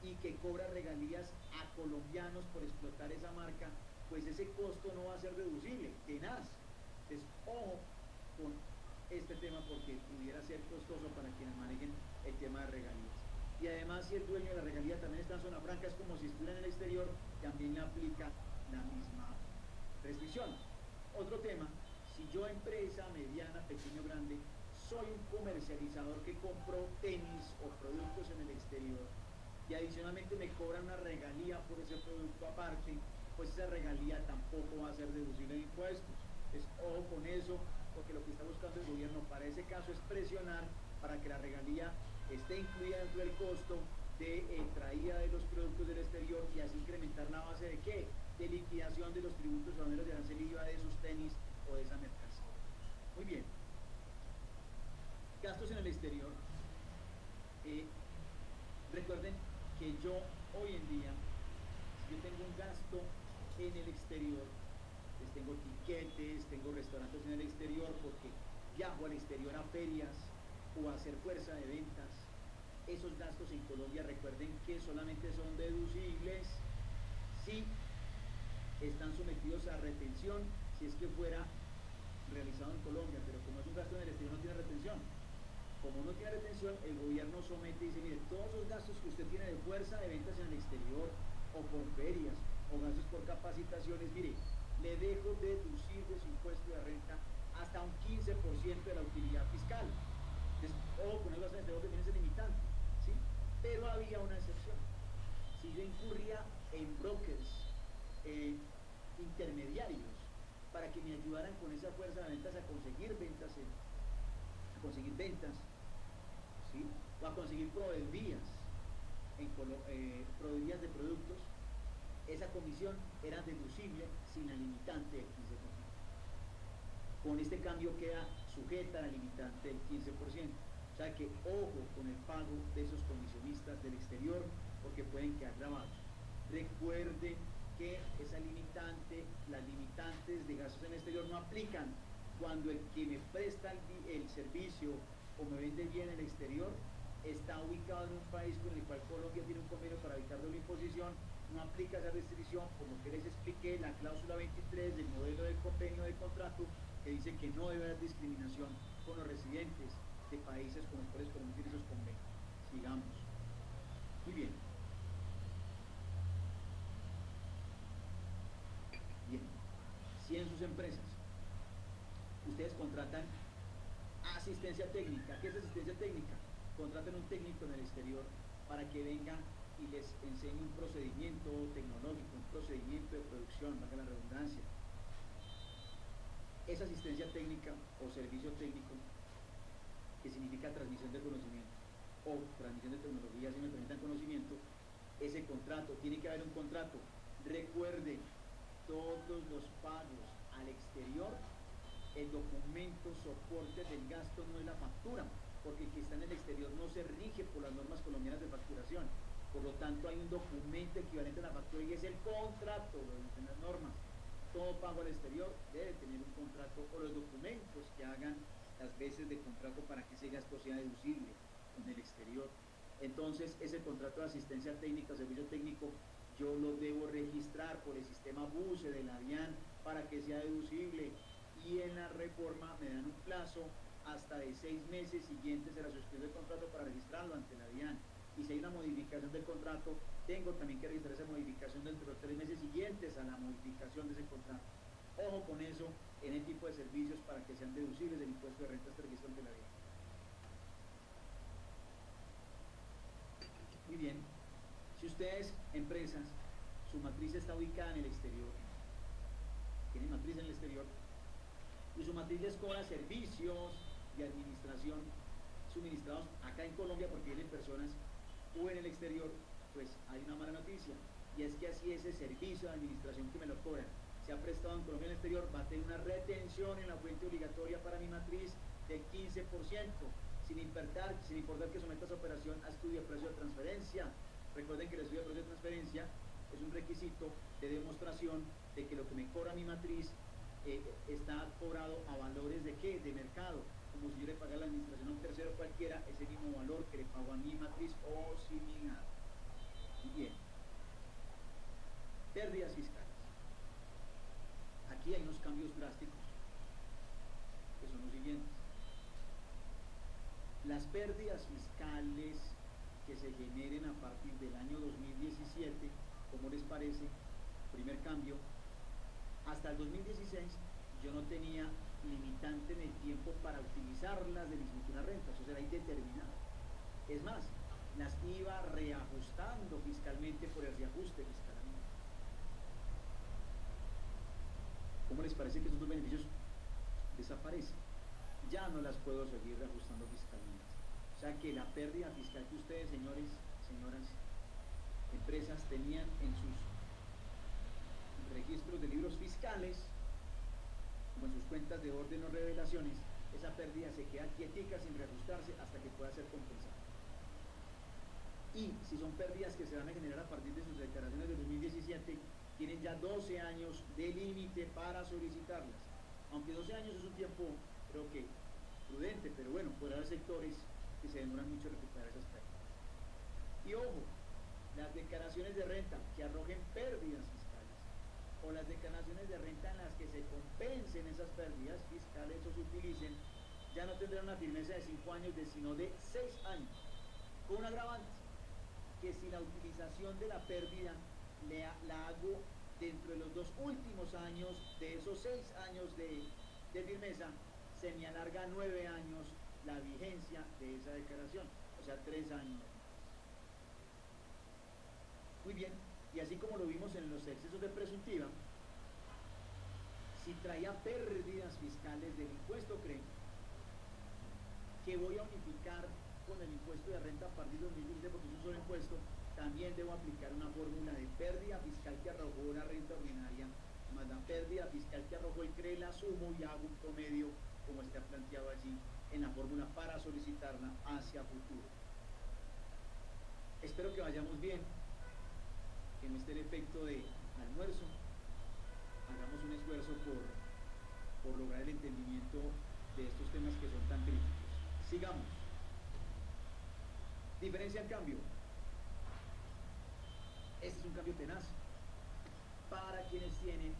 Speaker 1: y que cobra regalías a colombianos por explotar esa marca, pues ese costo no va a ser deducible, tenaz. Entonces, ojo con este tema, porque pudiera ser costoso para quienes manejen el tema de regalías. Y además, si el dueño de la regalía también está en zona franca, es como si estuviera en el exterior, también le aplica la misma restricción. Otro tema, si yo, empresa mediana, pequeño, grande, soy un comercializador que compró tenis o productos en el exterior y adicionalmente me cobran una regalía por ese producto aparte, pues esa regalía tampoco va a ser deducible de impuestos. Entonces, ojo con eso, porque lo que está buscando el gobierno para ese caso es presionar para que la regalía esté incluida dentro del costo de traída de los productos del exterior, y así incrementar la base de ¿qué? De liquidación de los tributos aduaneros de arancel y IVA de esos tenis o de esa mercancía. Muy bien. Gastos en el exterior. Recuerden que yo hoy en día, si yo tengo un gasto en el exterior, pues tengo tiquetes, tengo restaurantes en el exterior porque viajo al exterior a ferias o a hacer fuerza de ventas, esos gastos en Colombia, recuerden que solamente son deducibles si están sometidos a retención, si es que fuera realizado en Colombia, pero como es un gasto en el exterior no tiene retención. Como no tiene retención, el gobierno somete y dice, mire, todos los gastos que usted tiene de fuerza de ventas en el exterior, o por ferias, o gastos por capacitaciones, mire, le dejo deducir de su impuesto de renta hasta un 15% de la utilidad fiscal. Entonces, ojo con el gasto en el exterior que tiene ese limitante, ¿sí? Pero había una excepción. Si yo incurría en brokers, intermediarios, para que me ayudaran con esa fuerza de ventas a conseguir ventas, ¿sí? O a conseguir proveedurías, proveedurías de productos, esa comisión era deducible sin la limitante del 15%. Con este cambio queda sujeta a la limitante del 15%. O sea que ojo con el pago de esos comisionistas del exterior porque pueden quedar grabados. Recuerden que esa limitante, las limitantes de gastos en el exterior no aplican cuando el que me presta el servicio o me vende bien en el exterior está ubicado en un país con el cual Colombia tiene un convenio para evitar doble imposición. No aplica esa restricción, como que les expliqué, la cláusula 23 del modelo del convenio de contrato, que dice que no debe haber discriminación con los residentes de países con los cuales Colombia tiene esos convenios. Sigamos. Muy bien. Bien. Si en sus empresas ustedes contratan asistencia técnica, ¿qué es asistencia técnica? Contratan un técnico en el exterior para que venga y les enseñe un procedimiento tecnológico, un procedimiento de producción, valga la redundancia. Esa asistencia técnica o servicio técnico, que significa transmisión de conocimiento o transmisión de tecnología, si me permitan conocimiento, ese contrato, tiene que haber un contrato. Recuerden, todos los pagos al exterior, el documento soporte del gasto no es la factura, porque el que está en el exterior no se rige por las normas colombianas de facturación. Por lo tanto, hay un documento equivalente a la factura y es el contrato, lo dicen las normas. Todo pago al exterior debe tener un contrato o los documentos que hagan las veces de contrato para que ese gasto sea deducible en el exterior. Entonces, ese contrato de asistencia técnica o servicio técnico, yo lo debo registrar por el sistema BUSE de la DIAN para que sea deducible. Y en la reforma me dan un plazo hasta de 6 meses siguientes a la suscripción del contrato para registrarlo ante la DIAN. Y si hay una modificación del contrato, tengo también que registrar esa modificación dentro de los 3 meses siguientes a la modificación de ese contrato. Ojo con eso en el tipo de servicios para que sean deducibles del impuesto de renta este registro ante la DIAN. Muy bien. Si ustedes, empresas, su matriz está ubicada en el exterior, tienen matriz en el exterior, y su matriz les cobra servicios de administración suministrados acá en Colombia porque vienen personas o en el exterior, pues hay una mala noticia, y es que así ese servicio de administración que me lo cobran se ha prestado en Colombia en el exterior, va a tener una retención en la fuente obligatoria para mi matriz del 15%, sin importar que someta esa operación a estudio de precio de transferencia. Recuerden que el estudio de precio de transferencia es un requisito de demostración de que lo que me cobra mi matriz está cobrado a valores de ¿qué? De mercado, como si yo le pagara a la administración a un tercero cualquiera, ese mismo valor que le pago a mi matriz o similar. Y bien, pérdidas fiscales. Aquí hay unos cambios drásticos, que son los siguientes. Las pérdidas fiscales que se generen a partir del año 2017, ¿cómo les parece? Primer cambio. Hasta el 2016 yo no tenía limitante en el tiempo para utilizarlas de mis futuras rentas, eso era indeterminado. Es más, las iba reajustando fiscalmente por el reajuste fiscal. ¿Cómo les parece que esos dos beneficios desaparecen? Ya no las puedo seguir reajustando fiscalmente. O sea que la pérdida fiscal que ustedes, señores, señoras, empresas, tenían en sus registros de libros fiscales, como en sus cuentas de orden o revelaciones, esa pérdida se queda quietica sin reajustarse hasta que pueda ser compensada. Y si son pérdidas que se van a generar a partir de sus declaraciones de 2017, tienen ya 12 años de límite para solicitarlas. Aunque 12 años es un tiempo, creo que prudente, pero bueno, puede haber sectores que se demoran mucho en recuperar esas pérdidas. Y ojo, las declaraciones de renta que arrojen pérdidas fiscales o las declaraciones de renta en las que se compensen esas pérdidas fiscales o se utilicen, ya no tendrán una firmeza de 5 años, sino de 6 años, con un agravante, que si la utilización de la pérdida la hago dentro de los 2 últimos años de esos 6 años de firmeza, se me alarga 9 años la vigencia de esa declaración, o sea, 3 años. Muy bien, y así como lo vimos en los excesos de presuntiva, si traía pérdidas fiscales del impuesto CRE, que voy a unificar con el impuesto de renta a partir de 2017 porque es un solo impuesto, también debo aplicar una fórmula de pérdida fiscal que arrojó una renta ordinaria, más la pérdida fiscal que arrojó el CRE, la sumo y hago un promedio, como está planteado allí en la fórmula, para solicitarla hacia futuro. Espero que vayamos bien, que no esté el efecto de almuerzo. Hagamos un esfuerzo por lograr el entendimiento de estos temas que son tan críticos. Sigamos. Diferencia en cambio. Este es un cambio tenaz para quienes tienen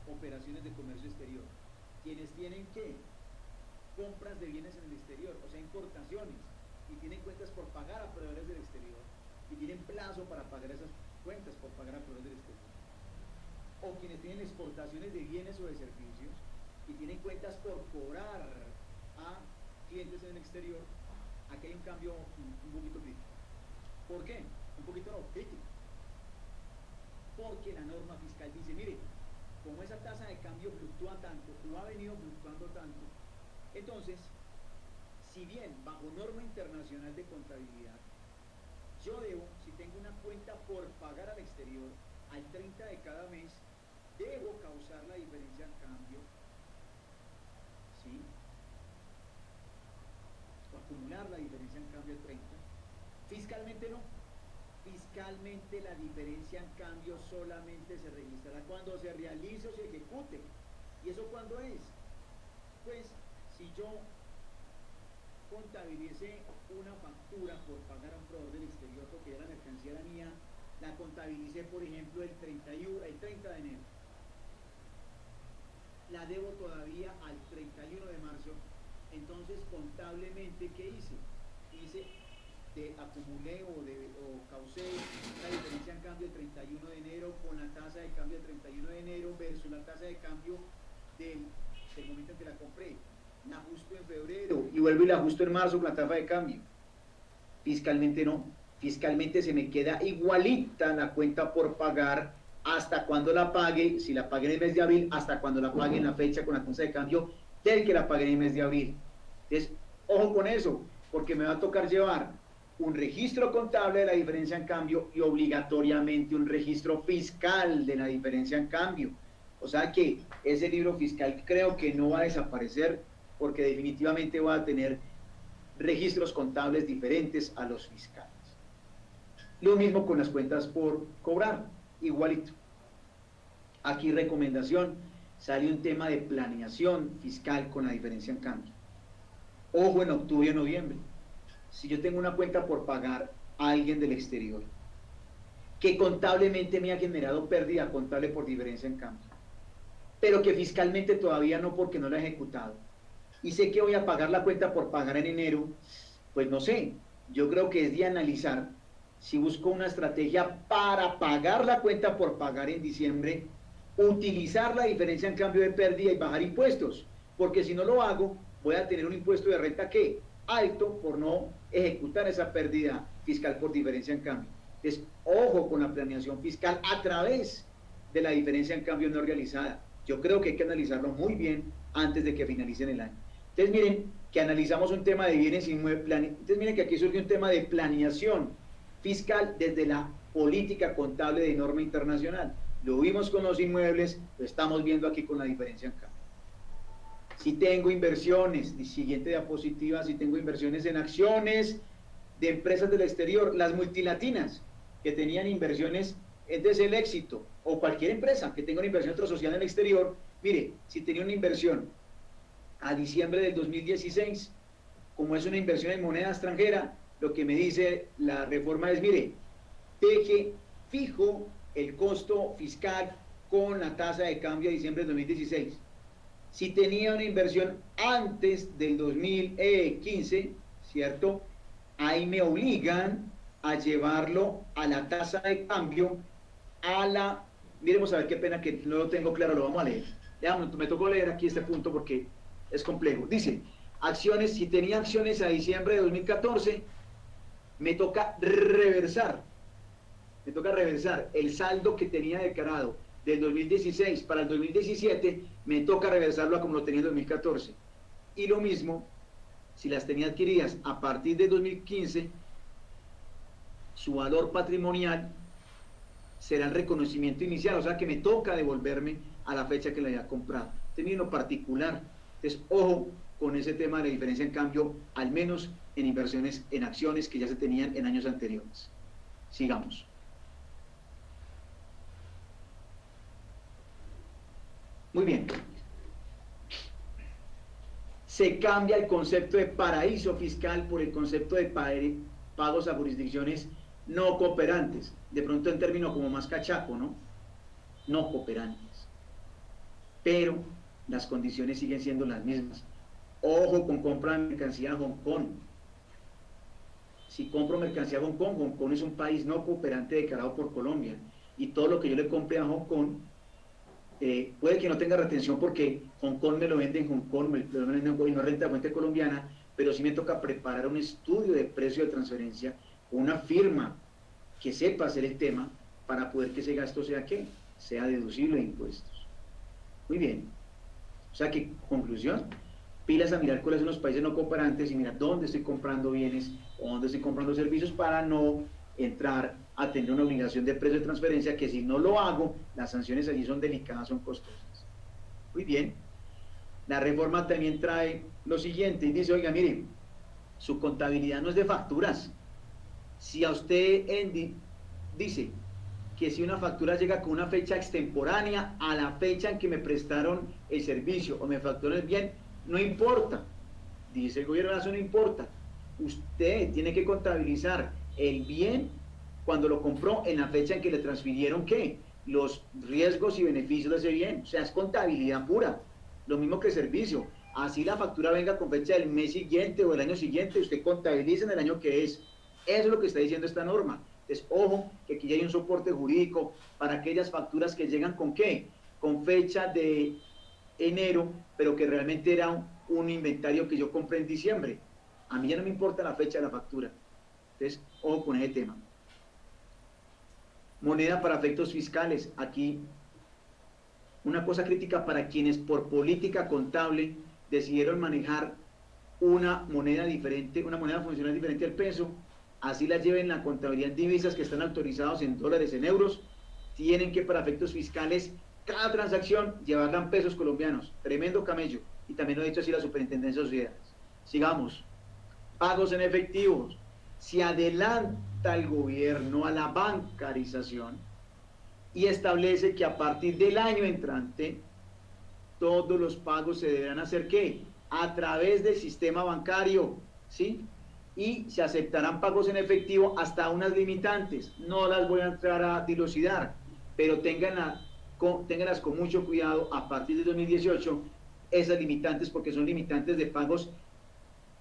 Speaker 1: operaciones de comercio exterior, quienes tienen ¿qué? Compras de bienes en el exterior, o sea, importaciones, y tienen cuentas por pagar a proveedores del exterior, y tienen plazo para pagar esas cuentas por pagar a proveedores del exterior, o quienes tienen exportaciones de bienes o de servicios, y tienen cuentas por cobrar a clientes en el exterior. Aquí hay un cambio un poquito crítico. ¿Por qué? Un poquito no, crítico. Porque la norma fiscal dice, mire, como esa tasa de cambio fluctúa tanto, o ha venido fluctuando tanto, entonces, si bien bajo norma internacional de contabilidad, yo debo, si tengo una cuenta por pagar al exterior, al 30 de cada mes, debo causar la diferencia en cambio, ¿sí? O acumular la diferencia en cambio al 30. Fiscalmente no. Fiscalmente la diferencia en cambio solamente se registrará cuando se realice o se ejecute. ¿Y eso cuándo es? Pues si yo contabilicé una factura por pagar a un proveedor del exterior porque ya la mercancía era mía, la contabilicé por ejemplo el 30 de enero, la debo todavía al 31 de marzo, entonces contablemente ¿qué hice? Acumulé o causé la diferencia en cambio el 31 de enero con la tasa de cambio del 31 de enero versus la tasa de cambio del momento en que la compré. La ajusto en febrero y vuelvo y la ajusto en marzo con la tasa de cambio. Fiscalmente no. Fiscalmente se me queda igualita la cuenta por pagar hasta cuando la pague, si la pagué en el mes de abril, hasta cuando la pague en la fecha con la tasa de cambio del que la pagué en el mes de abril. Entonces, ojo con eso, porque me va a tocar llevar un registro contable de la diferencia en cambio y obligatoriamente un registro fiscal de la diferencia en cambio. O sea que ese libro fiscal creo que no va a desaparecer porque definitivamente va a tener registros contables diferentes a los fiscales. Lo mismo con las cuentas por cobrar, igualito. Aquí recomendación, sale un tema de planeación fiscal con la diferencia en cambio. Ojo en octubre y noviembre. Si yo tengo una cuenta por pagar a alguien del exterior que contablemente me ha generado pérdida contable por diferencia en cambio, pero que fiscalmente todavía no porque no la he ejecutado, y sé que voy a pagar la cuenta por pagar en enero, pues no sé, yo creo que es de analizar si busco una estrategia para pagar la cuenta por pagar en diciembre, utilizar la diferencia en cambio de pérdida y bajar impuestos, porque si no lo hago, voy a tener un impuesto de renta que alto por no ejecutar esa pérdida fiscal por diferencia en cambio. Entonces, ojo con la planeación fiscal a través de la diferencia en cambio no realizada. Yo creo que hay que analizarlo muy bien antes de que finalicen el año. Entonces, miren que analizamos un tema de bienes inmuebles. Entonces, miren que aquí surge un tema de planeación fiscal desde la política contable de norma internacional. Lo vimos con los inmuebles, lo estamos viendo aquí con la diferencia en cambio. Si tengo inversiones, siguiente diapositiva, si tengo inversiones en acciones de empresas del exterior, las multilatinas que tenían inversiones, entonces el éxito, o cualquier empresa que tenga una inversión social en el exterior, mire, si tenía una inversión a diciembre del 2016, como es una inversión en moneda extranjera, lo que me dice la reforma es, mire, deje fijo el costo fiscal con la tasa de cambio de diciembre del 2016. Si tenía una inversión antes del 2015, ¿cierto? Ahí me obligan a llevarlo a la tasa de cambio, miremos a ver qué pena que no lo tengo claro, lo vamos a leer. Veamos, me tocó leer aquí este punto porque es complejo. Dice, acciones, si tenía acciones a diciembre de 2014, me toca reversar el saldo que tenía declarado del 2016 para el 2017, me toca reversarlo a como lo tenía en 2014. Y lo mismo, si las tenía adquiridas a partir de 2015, su valor patrimonial será el reconocimiento inicial, o sea que me toca devolverme a la fecha que la había comprado. Este lo particular. Entonces, ojo con ese tema de la diferencia en cambio, al menos en inversiones en acciones que ya se tenían en años anteriores. Sigamos. Muy bien. Se cambia el concepto de paraíso fiscal por el concepto de pagos a jurisdicciones no cooperantes. De pronto en términos como más cachaco, ¿no? No cooperantes. Pero las condiciones siguen siendo las mismas. Ojo con comprar mercancía a Hong Kong. Si compro mercancía a Hong Kong es un país no cooperante declarado por Colombia. Y todo lo que yo le compre a Hong Kong, puede que no tenga retención porque Hong Kong me lo vende en Hong Kong, me lo vende en Hong Kong y no renta fuente colombiana, pero sí me toca preparar un estudio de precio de transferencia con una firma que sepa hacer el tema para poder que ese gasto sea ¿qué? Sea deducible de impuestos. Muy bien. O sea que, conclusión, pilas a mirar cuáles son los países no cooperantes y mirar dónde estoy comprando bienes o dónde estoy comprando servicios para no entrar a tener una obligación de precio de transferencia que si no lo hago, las sanciones allí son delicadas, son costosas. Muy bien. La reforma también trae lo siguiente y dice, oiga, mire, su contabilidad no es de facturas. Si a usted dice que si una factura llega con una fecha extemporánea a la fecha en que me prestaron el servicio o me facturaron el bien, no importa. Dice el gobierno, eso no importa. Usted tiene que contabilizar el bien cuando lo compró en la fecha en que le transfirieron ¿qué? Los riesgos y beneficios de ese bien. O sea, es contabilidad pura. Lo mismo que servicio. Así la factura venga con fecha del mes siguiente o del año siguiente, usted contabiliza en el año que es. Eso es lo que está diciendo esta norma. Entonces, ojo, que aquí ya hay un soporte jurídico para aquellas facturas que llegan con ¿qué? Con fecha de enero, pero que realmente era un inventario que yo compré en diciembre. A mí ya no me importa la fecha de la factura. Entonces, ojo con ese tema. Moneda para efectos fiscales. Aquí, una cosa crítica para quienes por política contable decidieron manejar una moneda diferente, una moneda funcional diferente al peso, así la lleven la contabilidad en divisas que están autorizados en dólares, en euros, tienen que para efectos fiscales cada transacción llevarla en pesos colombianos. Tremendo camello. Y también lo ha dicho así la Superintendencia de Sociedades. Sigamos. Pagos en efectivos. Si adelanta el gobierno a la bancarización y establece que a partir del año entrante todos los pagos se deberán hacer ¿qué? A través del sistema bancario, ¿sí? Y se aceptarán pagos en efectivo hasta unas limitantes. No las voy a entrar a dilucidar, pero ténganlas con mucho cuidado a partir de 2018 esas limitantes, porque son limitantes de pagos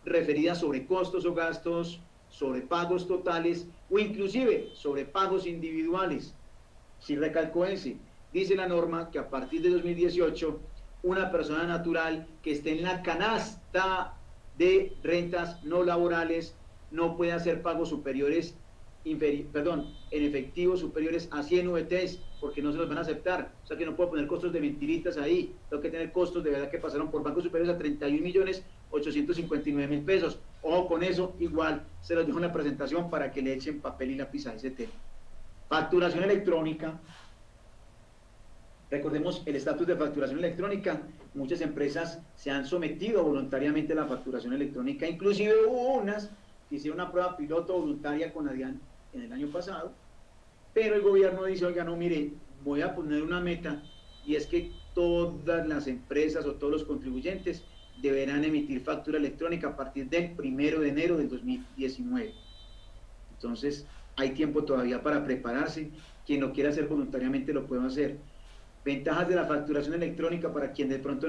Speaker 1: referidas sobre costos o gastos, sobre pagos totales o inclusive sobre pagos individuales. Si recalco ese, dice la norma que a partir de 2018 una persona natural que esté en la canasta de rentas no laborales no puede hacer pagos superiores, en efectivo superiores a 100 VTs, porque no se los van a aceptar. O sea que no puedo poner costos de mentiritas ahí, tengo que tener costos de verdad que pasaron por bancos superiores a 31.859.000 pesos. Ojo con eso, igual se los dejo en la presentación para que le echen papel y lápiz a ese tema. Facturación electrónica. Recordemos el estatus de facturación electrónica. Muchas empresas se han sometido voluntariamente a la facturación electrónica, inclusive hubo unas que hicieron una prueba piloto voluntaria con ADIAN en el año pasado, pero el gobierno dice, oiga, no, mire, voy a poner una meta, y es que todas las empresas o todos los contribuyentes deberán emitir factura electrónica a partir del 1 de enero del 2019. Entonces, hay tiempo todavía para prepararse. Quien lo quiera hacer voluntariamente lo puede hacer. Ventajas de la facturación electrónica para quien de pronto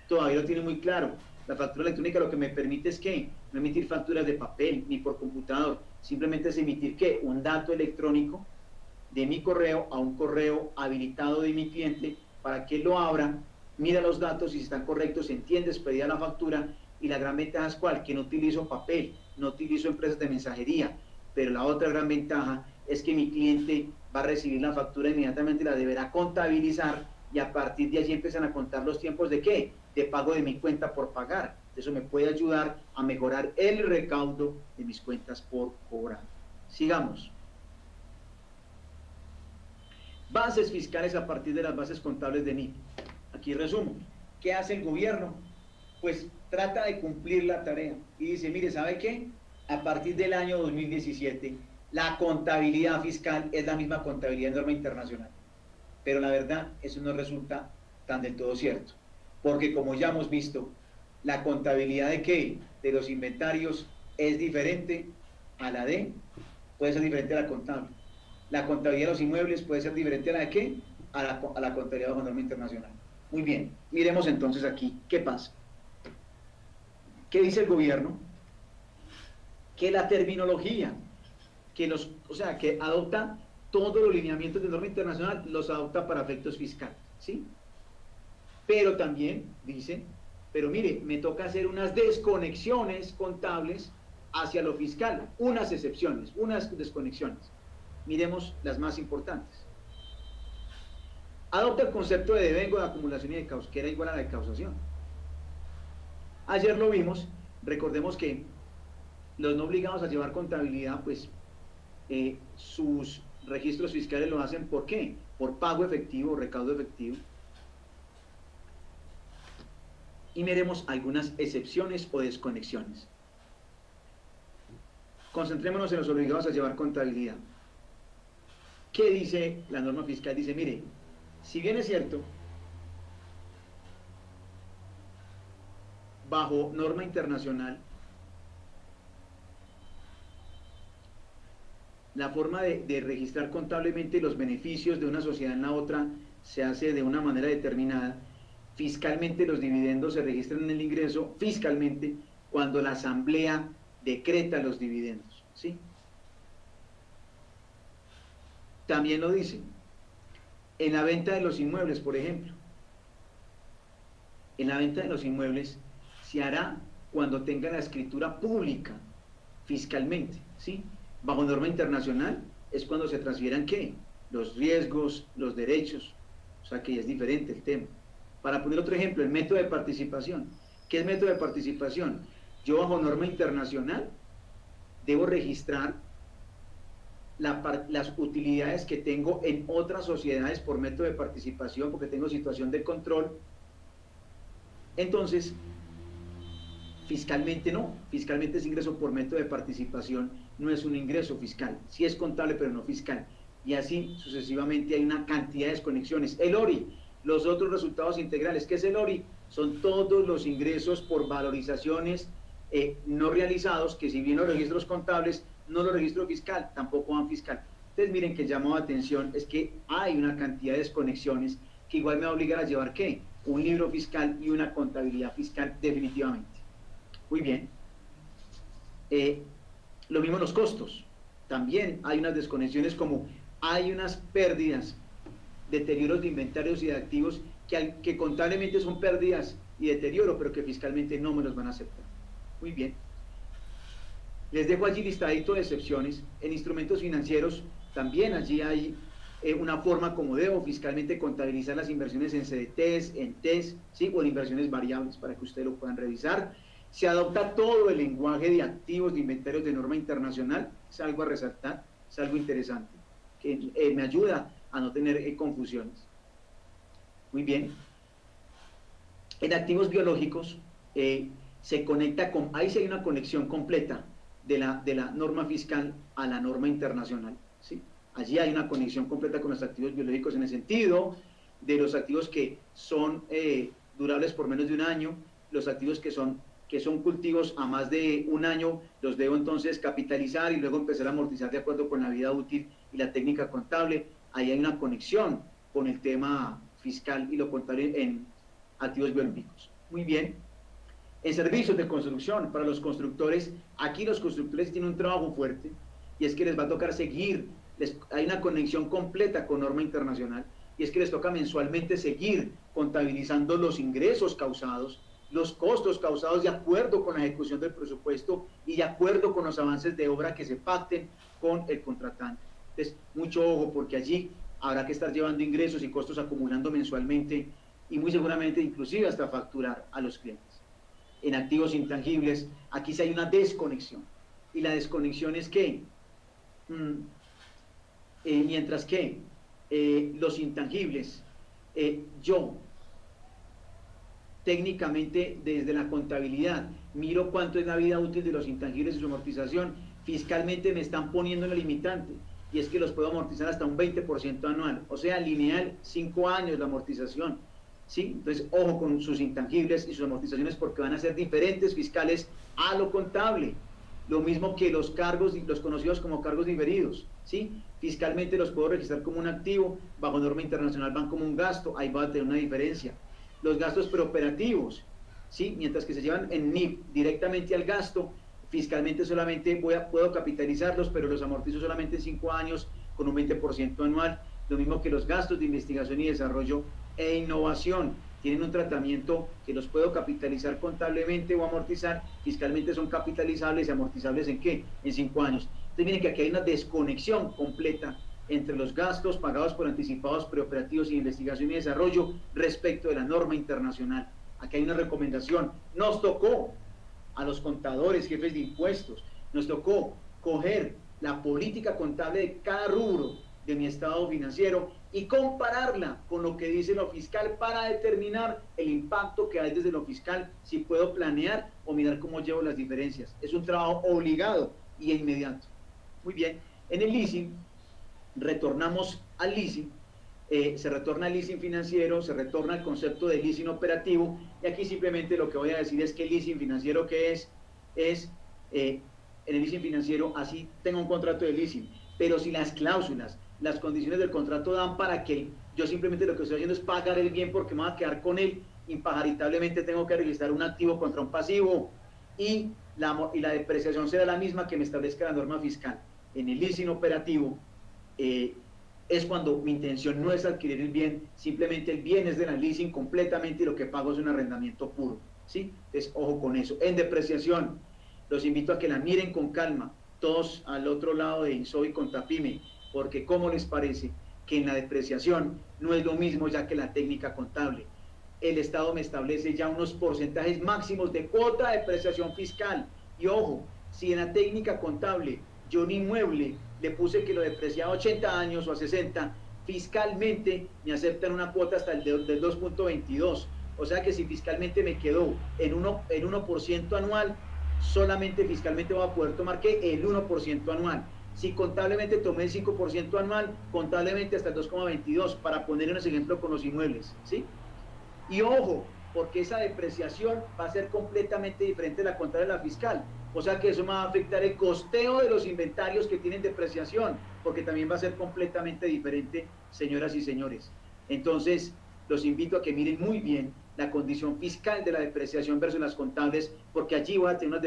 Speaker 1: todavía lo tiene muy claro. La factura electrónica lo que me permite es que no emitir facturas de papel ni por computador, simplemente es emitir ¿qué? Un dato electrónico de mi correo a un correo habilitado de mi cliente para que lo abra, mira los datos y si están correctos, entiende, expedida la factura. Y la gran ventaja es ¿cuál? Que no utilizo papel, no utilizo empresas de mensajería, pero la otra gran ventaja es que mi cliente va a recibir la factura inmediatamente, la deberá contabilizar y a partir de allí empiezan a contar los tiempos de ¿qué? De pago de mi cuenta por pagar. Eso me puede ayudar a mejorar el recaudo de mis cuentas por cobrar. Sigamos. Bases fiscales a partir de las bases contables de NIF. Aquí resumo. ¿Qué hace el gobierno? Pues trata de cumplir la tarea y dice, mire, ¿sabe qué? A partir del año 2017, la contabilidad fiscal es la misma contabilidad de norma internacional. Pero la verdad, eso no resulta tan del todo cierto. Porque como ya hemos visto, la contabilidad de qué? De los inventarios es diferente a la de, puede ser diferente a la contable. La contabilidad de los inmuebles puede ser diferente a la de qué? A la contabilidad bajo norma internacional. Muy bien, miremos entonces aquí, ¿qué pasa? ¿Qué dice el gobierno? Que la terminología, que adopta todos los lineamientos de norma internacional, los adopta para efectos fiscales, ¿sí? Pero también dice, pero mire, me toca hacer unas desconexiones contables hacia lo fiscal, unas excepciones, unas desconexiones. Miremos las más importantes. Adopta el concepto de devengo, de acumulación y de causa, que era igual a la de causación. Ayer lo vimos, recordemos que los no obligados a llevar contabilidad, pues sus registros fiscales lo hacen, ¿por qué? Por pago efectivo, recaudo efectivo. Y miremos algunas excepciones o desconexiones. Concentrémonos en los obligados a llevar contabilidad. ¿Qué dice la norma fiscal? Dice, mire, si bien es cierto, bajo norma internacional, la forma de registrar contablemente los beneficios de una sociedad en la otra se hace de una manera determinada. Fiscalmente los dividendos se registran en el ingreso fiscalmente cuando la asamblea decreta los dividendos, ¿sí? También lo dice en la venta de los inmuebles, por ejemplo. En la venta de los inmuebles se hará cuando tenga la escritura pública fiscalmente, ¿sí? Bajo norma internacional es cuando se transfieran ¿qué? Los riesgos, los derechos, o sea que ya es diferente el tema. Para poner otro ejemplo, el método de participación. ¿Qué es método de participación? Yo bajo norma internacional debo registrar las utilidades que tengo en otras sociedades por método de participación porque tengo situación de control. Entonces, fiscalmente no, fiscalmente es ingreso por método de participación, no es un ingreso fiscal, sí es contable pero no fiscal, y así sucesivamente hay una cantidad de desconexiones. El ORI, los otros resultados integrales, ¿qué es el ORI? Son todos los ingresos por valorizaciones no realizados, que si bien los registros contables, no los registros fiscal, tampoco van fiscal. Entonces miren que llamó la atención, es que hay una cantidad de desconexiones que igual me va a obligar a llevar ¿qué? Un libro fiscal y una contabilidad fiscal definitivamente. Muy bien. Lo mismo los costos. También hay unas desconexiones como hay unas pérdidas, deterioros de inventarios y de activos que contablemente son pérdidas y deterioro, pero que fiscalmente no me los van a aceptar. Muy bien. Les dejo allí listadito de excepciones. En instrumentos financieros también allí hay una forma como debo fiscalmente contabilizar las inversiones en CDTs, en TES, ¿sí? O en inversiones variables para que ustedes lo puedan revisar. Se adopta todo el lenguaje de activos, de inventarios de norma internacional, es algo a resaltar, es algo interesante, que me ayuda a no tener confusiones. Muy bien. En activos biológicos se conecta con, ahí sí hay una conexión completa de la norma fiscal a la norma internacional, ¿sí? Allí hay una conexión completa con los activos biológicos en el sentido de los activos que son durables por menos de un año, los activos que son cultivos a más de un año, los debo entonces capitalizar y luego empezar a amortizar de acuerdo con la vida útil y la técnica contable. Ahí hay una conexión con el tema fiscal y lo contable en activos biológicos. Muy bien. En servicios de construcción, para los constructores, aquí los constructores tienen un trabajo fuerte y es que les va a tocar seguir, hay una conexión completa con norma internacional y es que les toca mensualmente seguir contabilizando los ingresos causados, los costos causados de acuerdo con la ejecución del presupuesto y de acuerdo con los avances de obra que se pacten con el contratante. Entonces, mucho ojo porque allí habrá que estar llevando ingresos y costos acumulando mensualmente y muy seguramente inclusive hasta facturar a los clientes. En activos intangibles, aquí sí hay una desconexión. Y la desconexión es que, mientras que los intangibles. Yo, técnicamente, desde la contabilidad, miro cuánto es la vida útil de los intangibles y su amortización. Fiscalmente me están poniendo una limitante, y es que los puedo amortizar hasta un 20% anual, o sea, lineal, 5 años la amortización, ¿sí? Entonces, ojo con sus intangibles y sus amortizaciones, porque van a ser diferentes fiscales a lo contable. Lo mismo que los cargos, los conocidos como cargos diferidos, ¿sí? Fiscalmente los puedo registrar como un activo, bajo norma internacional van como un gasto, ahí va a tener una diferencia. Los gastos preoperativos, ¿sí? Mientras que se llevan en NIF directamente al gasto, fiscalmente solamente puedo capitalizarlos, pero los amortizo solamente en 5 años con un 20% anual. Lo mismo que los gastos de investigación y desarrollo e innovación, tienen un tratamiento que los puedo capitalizar contablemente o amortizar, fiscalmente son capitalizables y amortizables ¿en qué? En 5 años. Entonces miren que aquí hay una desconexión completa entre los gastos pagados por anticipados preoperativos y investigación y desarrollo respecto de la norma internacional. Aquí hay una recomendación. Nos tocó a los contadores, jefes de impuestos, nos tocó coger la política contable de cada rubro de mi estado financiero y compararla con lo que dice lo fiscal para determinar el impacto que hay desde lo fiscal, si puedo planear o mirar cómo llevo las diferencias. Es un trabajo obligado y inmediato. Muy bien, en el leasing, retornamos al leasing, se retorna al leasing financiero, se retorna al concepto de leasing operativo, y aquí simplemente lo que voy a decir es que el leasing financiero que es en el leasing financiero, así tengo un contrato de leasing, pero si las cláusulas, las condiciones del contrato dan para que yo simplemente lo que estoy haciendo es pagar el bien porque me voy a quedar con él, impagaritablemente tengo que registrar un activo contra un pasivo, y la depreciación será la misma que me establezca la norma fiscal. En el leasing operativo, es cuando mi intención no es adquirir el bien, simplemente el bien es de la leasing completamente y lo que pago es un arrendamiento puro, ¿sí? Entonces, ojo con eso. En depreciación, los invito a que la miren con calma, todos al otro lado de INSOI y Contapyme, porque ¿cómo les parece que en la depreciación no es lo mismo ya que la técnica contable? El Estado me establece ya unos porcentajes máximos de cuota de depreciación fiscal, y ojo, si en la técnica contable yo un inmueble le puse que lo depreciaba a 80 años o a 60, fiscalmente me aceptan una cuota hasta el del 2.22, o sea que si fiscalmente me quedó en 1% anual, solamente fiscalmente voy a poder tomar que el 1% anual. Si contablemente tomé el 5% anual, contablemente hasta el 2.22, para poner un ejemplo con los inmuebles, ¿sí? Y ojo, porque esa depreciación va a ser completamente diferente de la contable de la fiscal. O sea que eso me va a afectar el costeo de los inventarios que tienen depreciación, porque también va a ser completamente diferente, señoras y señores. Entonces, los invito a que miren muy bien la condición fiscal de la depreciación versus las contables, porque allí va a tener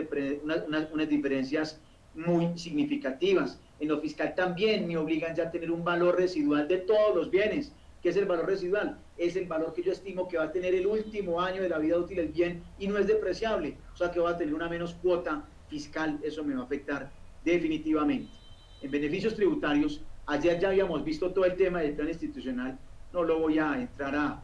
Speaker 1: unas diferencias muy significativas. En lo fiscal también me obligan ya a tener un valor residual de todos los bienes. ¿Qué es el valor residual? Es el valor que yo estimo que va a tener el último año de la vida útil del bien y no es depreciable, o sea que va a tener una menos cuota fiscal, eso me va a afectar definitivamente. En beneficios tributarios, ayer ya habíamos visto todo el tema del plan institucional, no lo voy a entrar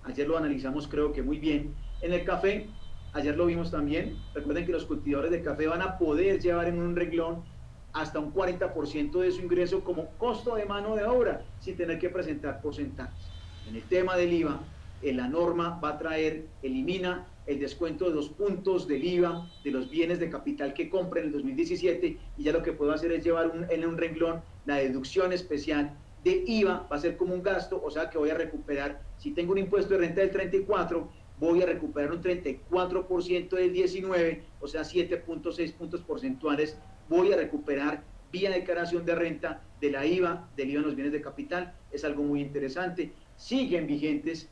Speaker 1: ayer lo analizamos creo que muy bien. En el café, ayer lo vimos también, recuerden que los cultivadores de café van a poder llevar en un renglón hasta un 40% de su ingreso como costo de mano de obra, sin tener que presentar porcentajes. En el tema del IVA, la norma va a traer, elimina el descuento de 2 puntos del IVA de los bienes de capital que compre en el 2017, y ya lo que puedo hacer es llevar en un renglón la deducción especial de IVA, va a ser como un gasto, o sea que voy a recuperar, si tengo un impuesto de renta del 34, voy a recuperar un 34% del 19, o sea 7.6 puntos porcentuales, voy a recuperar vía declaración de renta de la IVA, del IVA en los bienes de capital. Es algo muy interesante. Siguen vigentes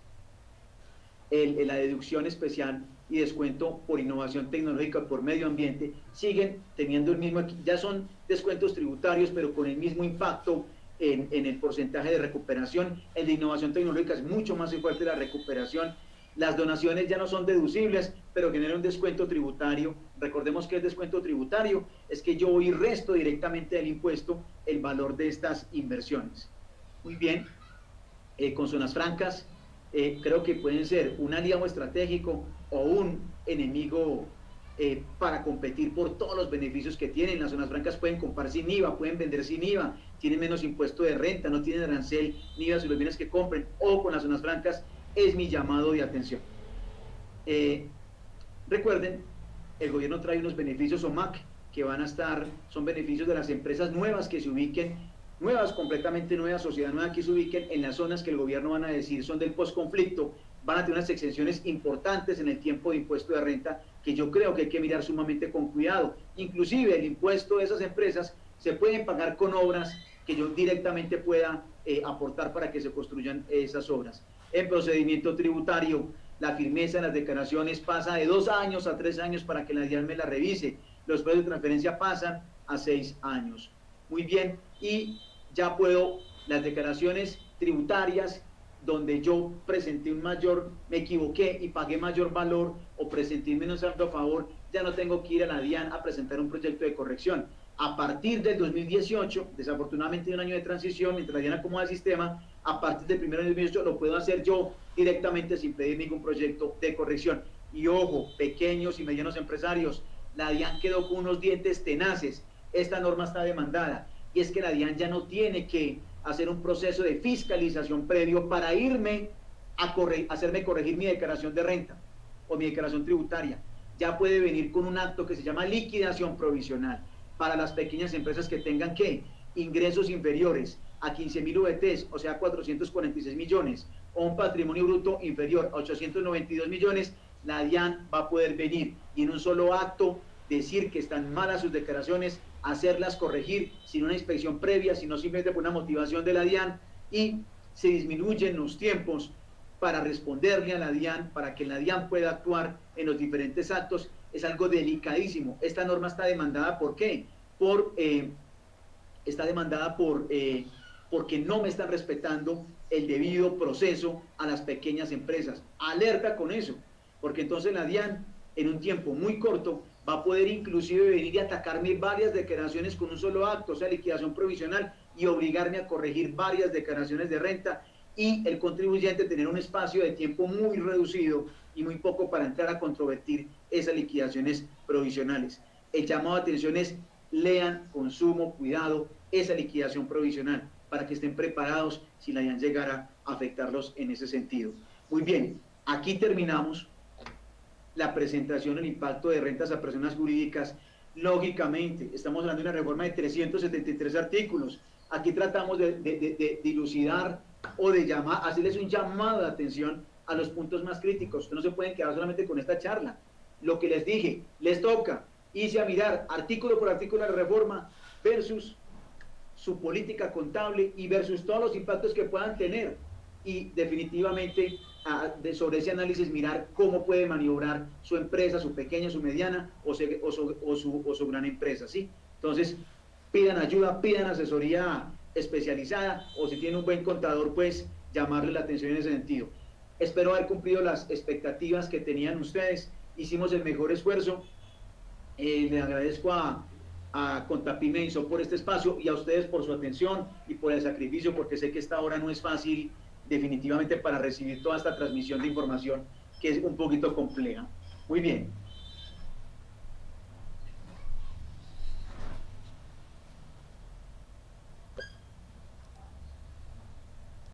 Speaker 1: la deducción especial y descuento por innovación tecnológica, por medio ambiente, siguen teniendo el mismo, ya son descuentos tributarios, pero con el mismo impacto en el porcentaje de recuperación. El de innovación tecnológica es mucho más fuerte la recuperación. Las donaciones ya no son deducibles, pero generan un descuento tributario. Recordemos que el descuento tributario es que yo voy y resto directamente del impuesto el valor de estas inversiones. Muy bien, con zonas francas, creo que pueden ser un aliado estratégico o un enemigo para competir por todos los beneficios que tienen. Las zonas francas pueden comprar sin IVA, pueden vender sin IVA, tienen menos impuesto de renta, no tienen arancel ni IVA sobre los bienes que compren. O con las zonas francas es mi llamado de atención. Recuerden, el gobierno trae unos beneficios OMAC que van a estar, son beneficios de las empresas nuevas que se ubiquen, nuevas, completamente nuevas, sociedad nueva que se ubiquen en las zonas que el gobierno van a decir son del posconflicto, van a tener unas exenciones importantes en el tiempo de impuesto de renta que yo creo que hay que mirar sumamente con cuidado. Inclusive el impuesto de esas empresas se pueden pagar con obras que yo directamente pueda aportar para que se construyan esas obras. En procedimiento tributario, la firmeza en las declaraciones pasa de 2 años a 3 años para que la DIAN me la revise. Los plazos de transferencia pasan a 6 años. Muy bien, y ya puedo, las declaraciones tributarias donde yo presenté me equivoqué y pagué mayor valor o presenté menos saldo a favor, ya no tengo que ir a la DIAN a presentar un proyecto de corrección. A partir del 2018, desafortunadamente un año de transición, mientras la DIAN acomoda el sistema, a partir del 1 de 2018 lo puedo hacer yo directamente sin pedir ningún proyecto de corrección. Y ojo, pequeños y medianos empresarios, la DIAN quedó con unos dientes tenaces. Esta norma está demandada y es que la DIAN ya no tiene que hacer un proceso de fiscalización previo para irme a hacerme corregir mi declaración de renta o mi declaración tributaria. Ya puede venir con un acto que se llama liquidación provisional para las pequeñas empresas que tengan ingresos inferiores a 15.000 VTs, o sea 446 millones, o un patrimonio bruto inferior a 892 millones, la DIAN va a poder venir y en un solo acto decir que están malas sus declaraciones, hacerlas corregir sin una inspección previa, sino simplemente por una motivación de la DIAN, y se disminuyen los tiempos para responderle a la DIAN, para que la DIAN pueda actuar en los diferentes actos. Es algo delicadísimo. Esta norma está demandada, ¿por qué? Está demandada porque no me están respetando el debido proceso a las pequeñas empresas. Alerta con eso, porque entonces la DIAN en un tiempo muy corto va a poder inclusive venir y atacarme varias declaraciones con un solo acto, o sea, liquidación provisional, y obligarme a corregir varias declaraciones de renta, y el contribuyente tener un espacio de tiempo muy reducido y muy poco para entrar a controvertir esas liquidaciones provisionales. El llamado de atención es: lean con sumo cuidado esa liquidación provisional para que estén preparados si la DIAN llegara a afectarlos en ese sentido. Muy bien, aquí terminamos la presentación del impacto de rentas a personas jurídicas. Lógicamente, estamos hablando de una reforma de 373 artículos. Aquí tratamos de dilucidar o de hacerles un llamado de atención a los puntos más críticos. Ustedes no se pueden quedar solamente con esta charla. Lo que les dije, les toca irse a mirar artículo por artículo de la reforma versus su política contable y versus todos los impactos que puedan tener, y definitivamente sobre ese análisis mirar cómo puede maniobrar su empresa, su pequeña, su mediana o su gran empresa, ¿sí? Entonces, pidan ayuda, pidan asesoría especializada, o si tienen un buen contador, pues llamarle la atención en ese sentido. Espero haber cumplido las expectativas que tenían ustedes. Hicimos el mejor esfuerzo. Le agradezco a Contapyme y por este espacio, y a ustedes por su atención y por el sacrificio, porque sé que esta hora no es fácil definitivamente para recibir toda esta transmisión de información que es un poquito compleja. Muy bien.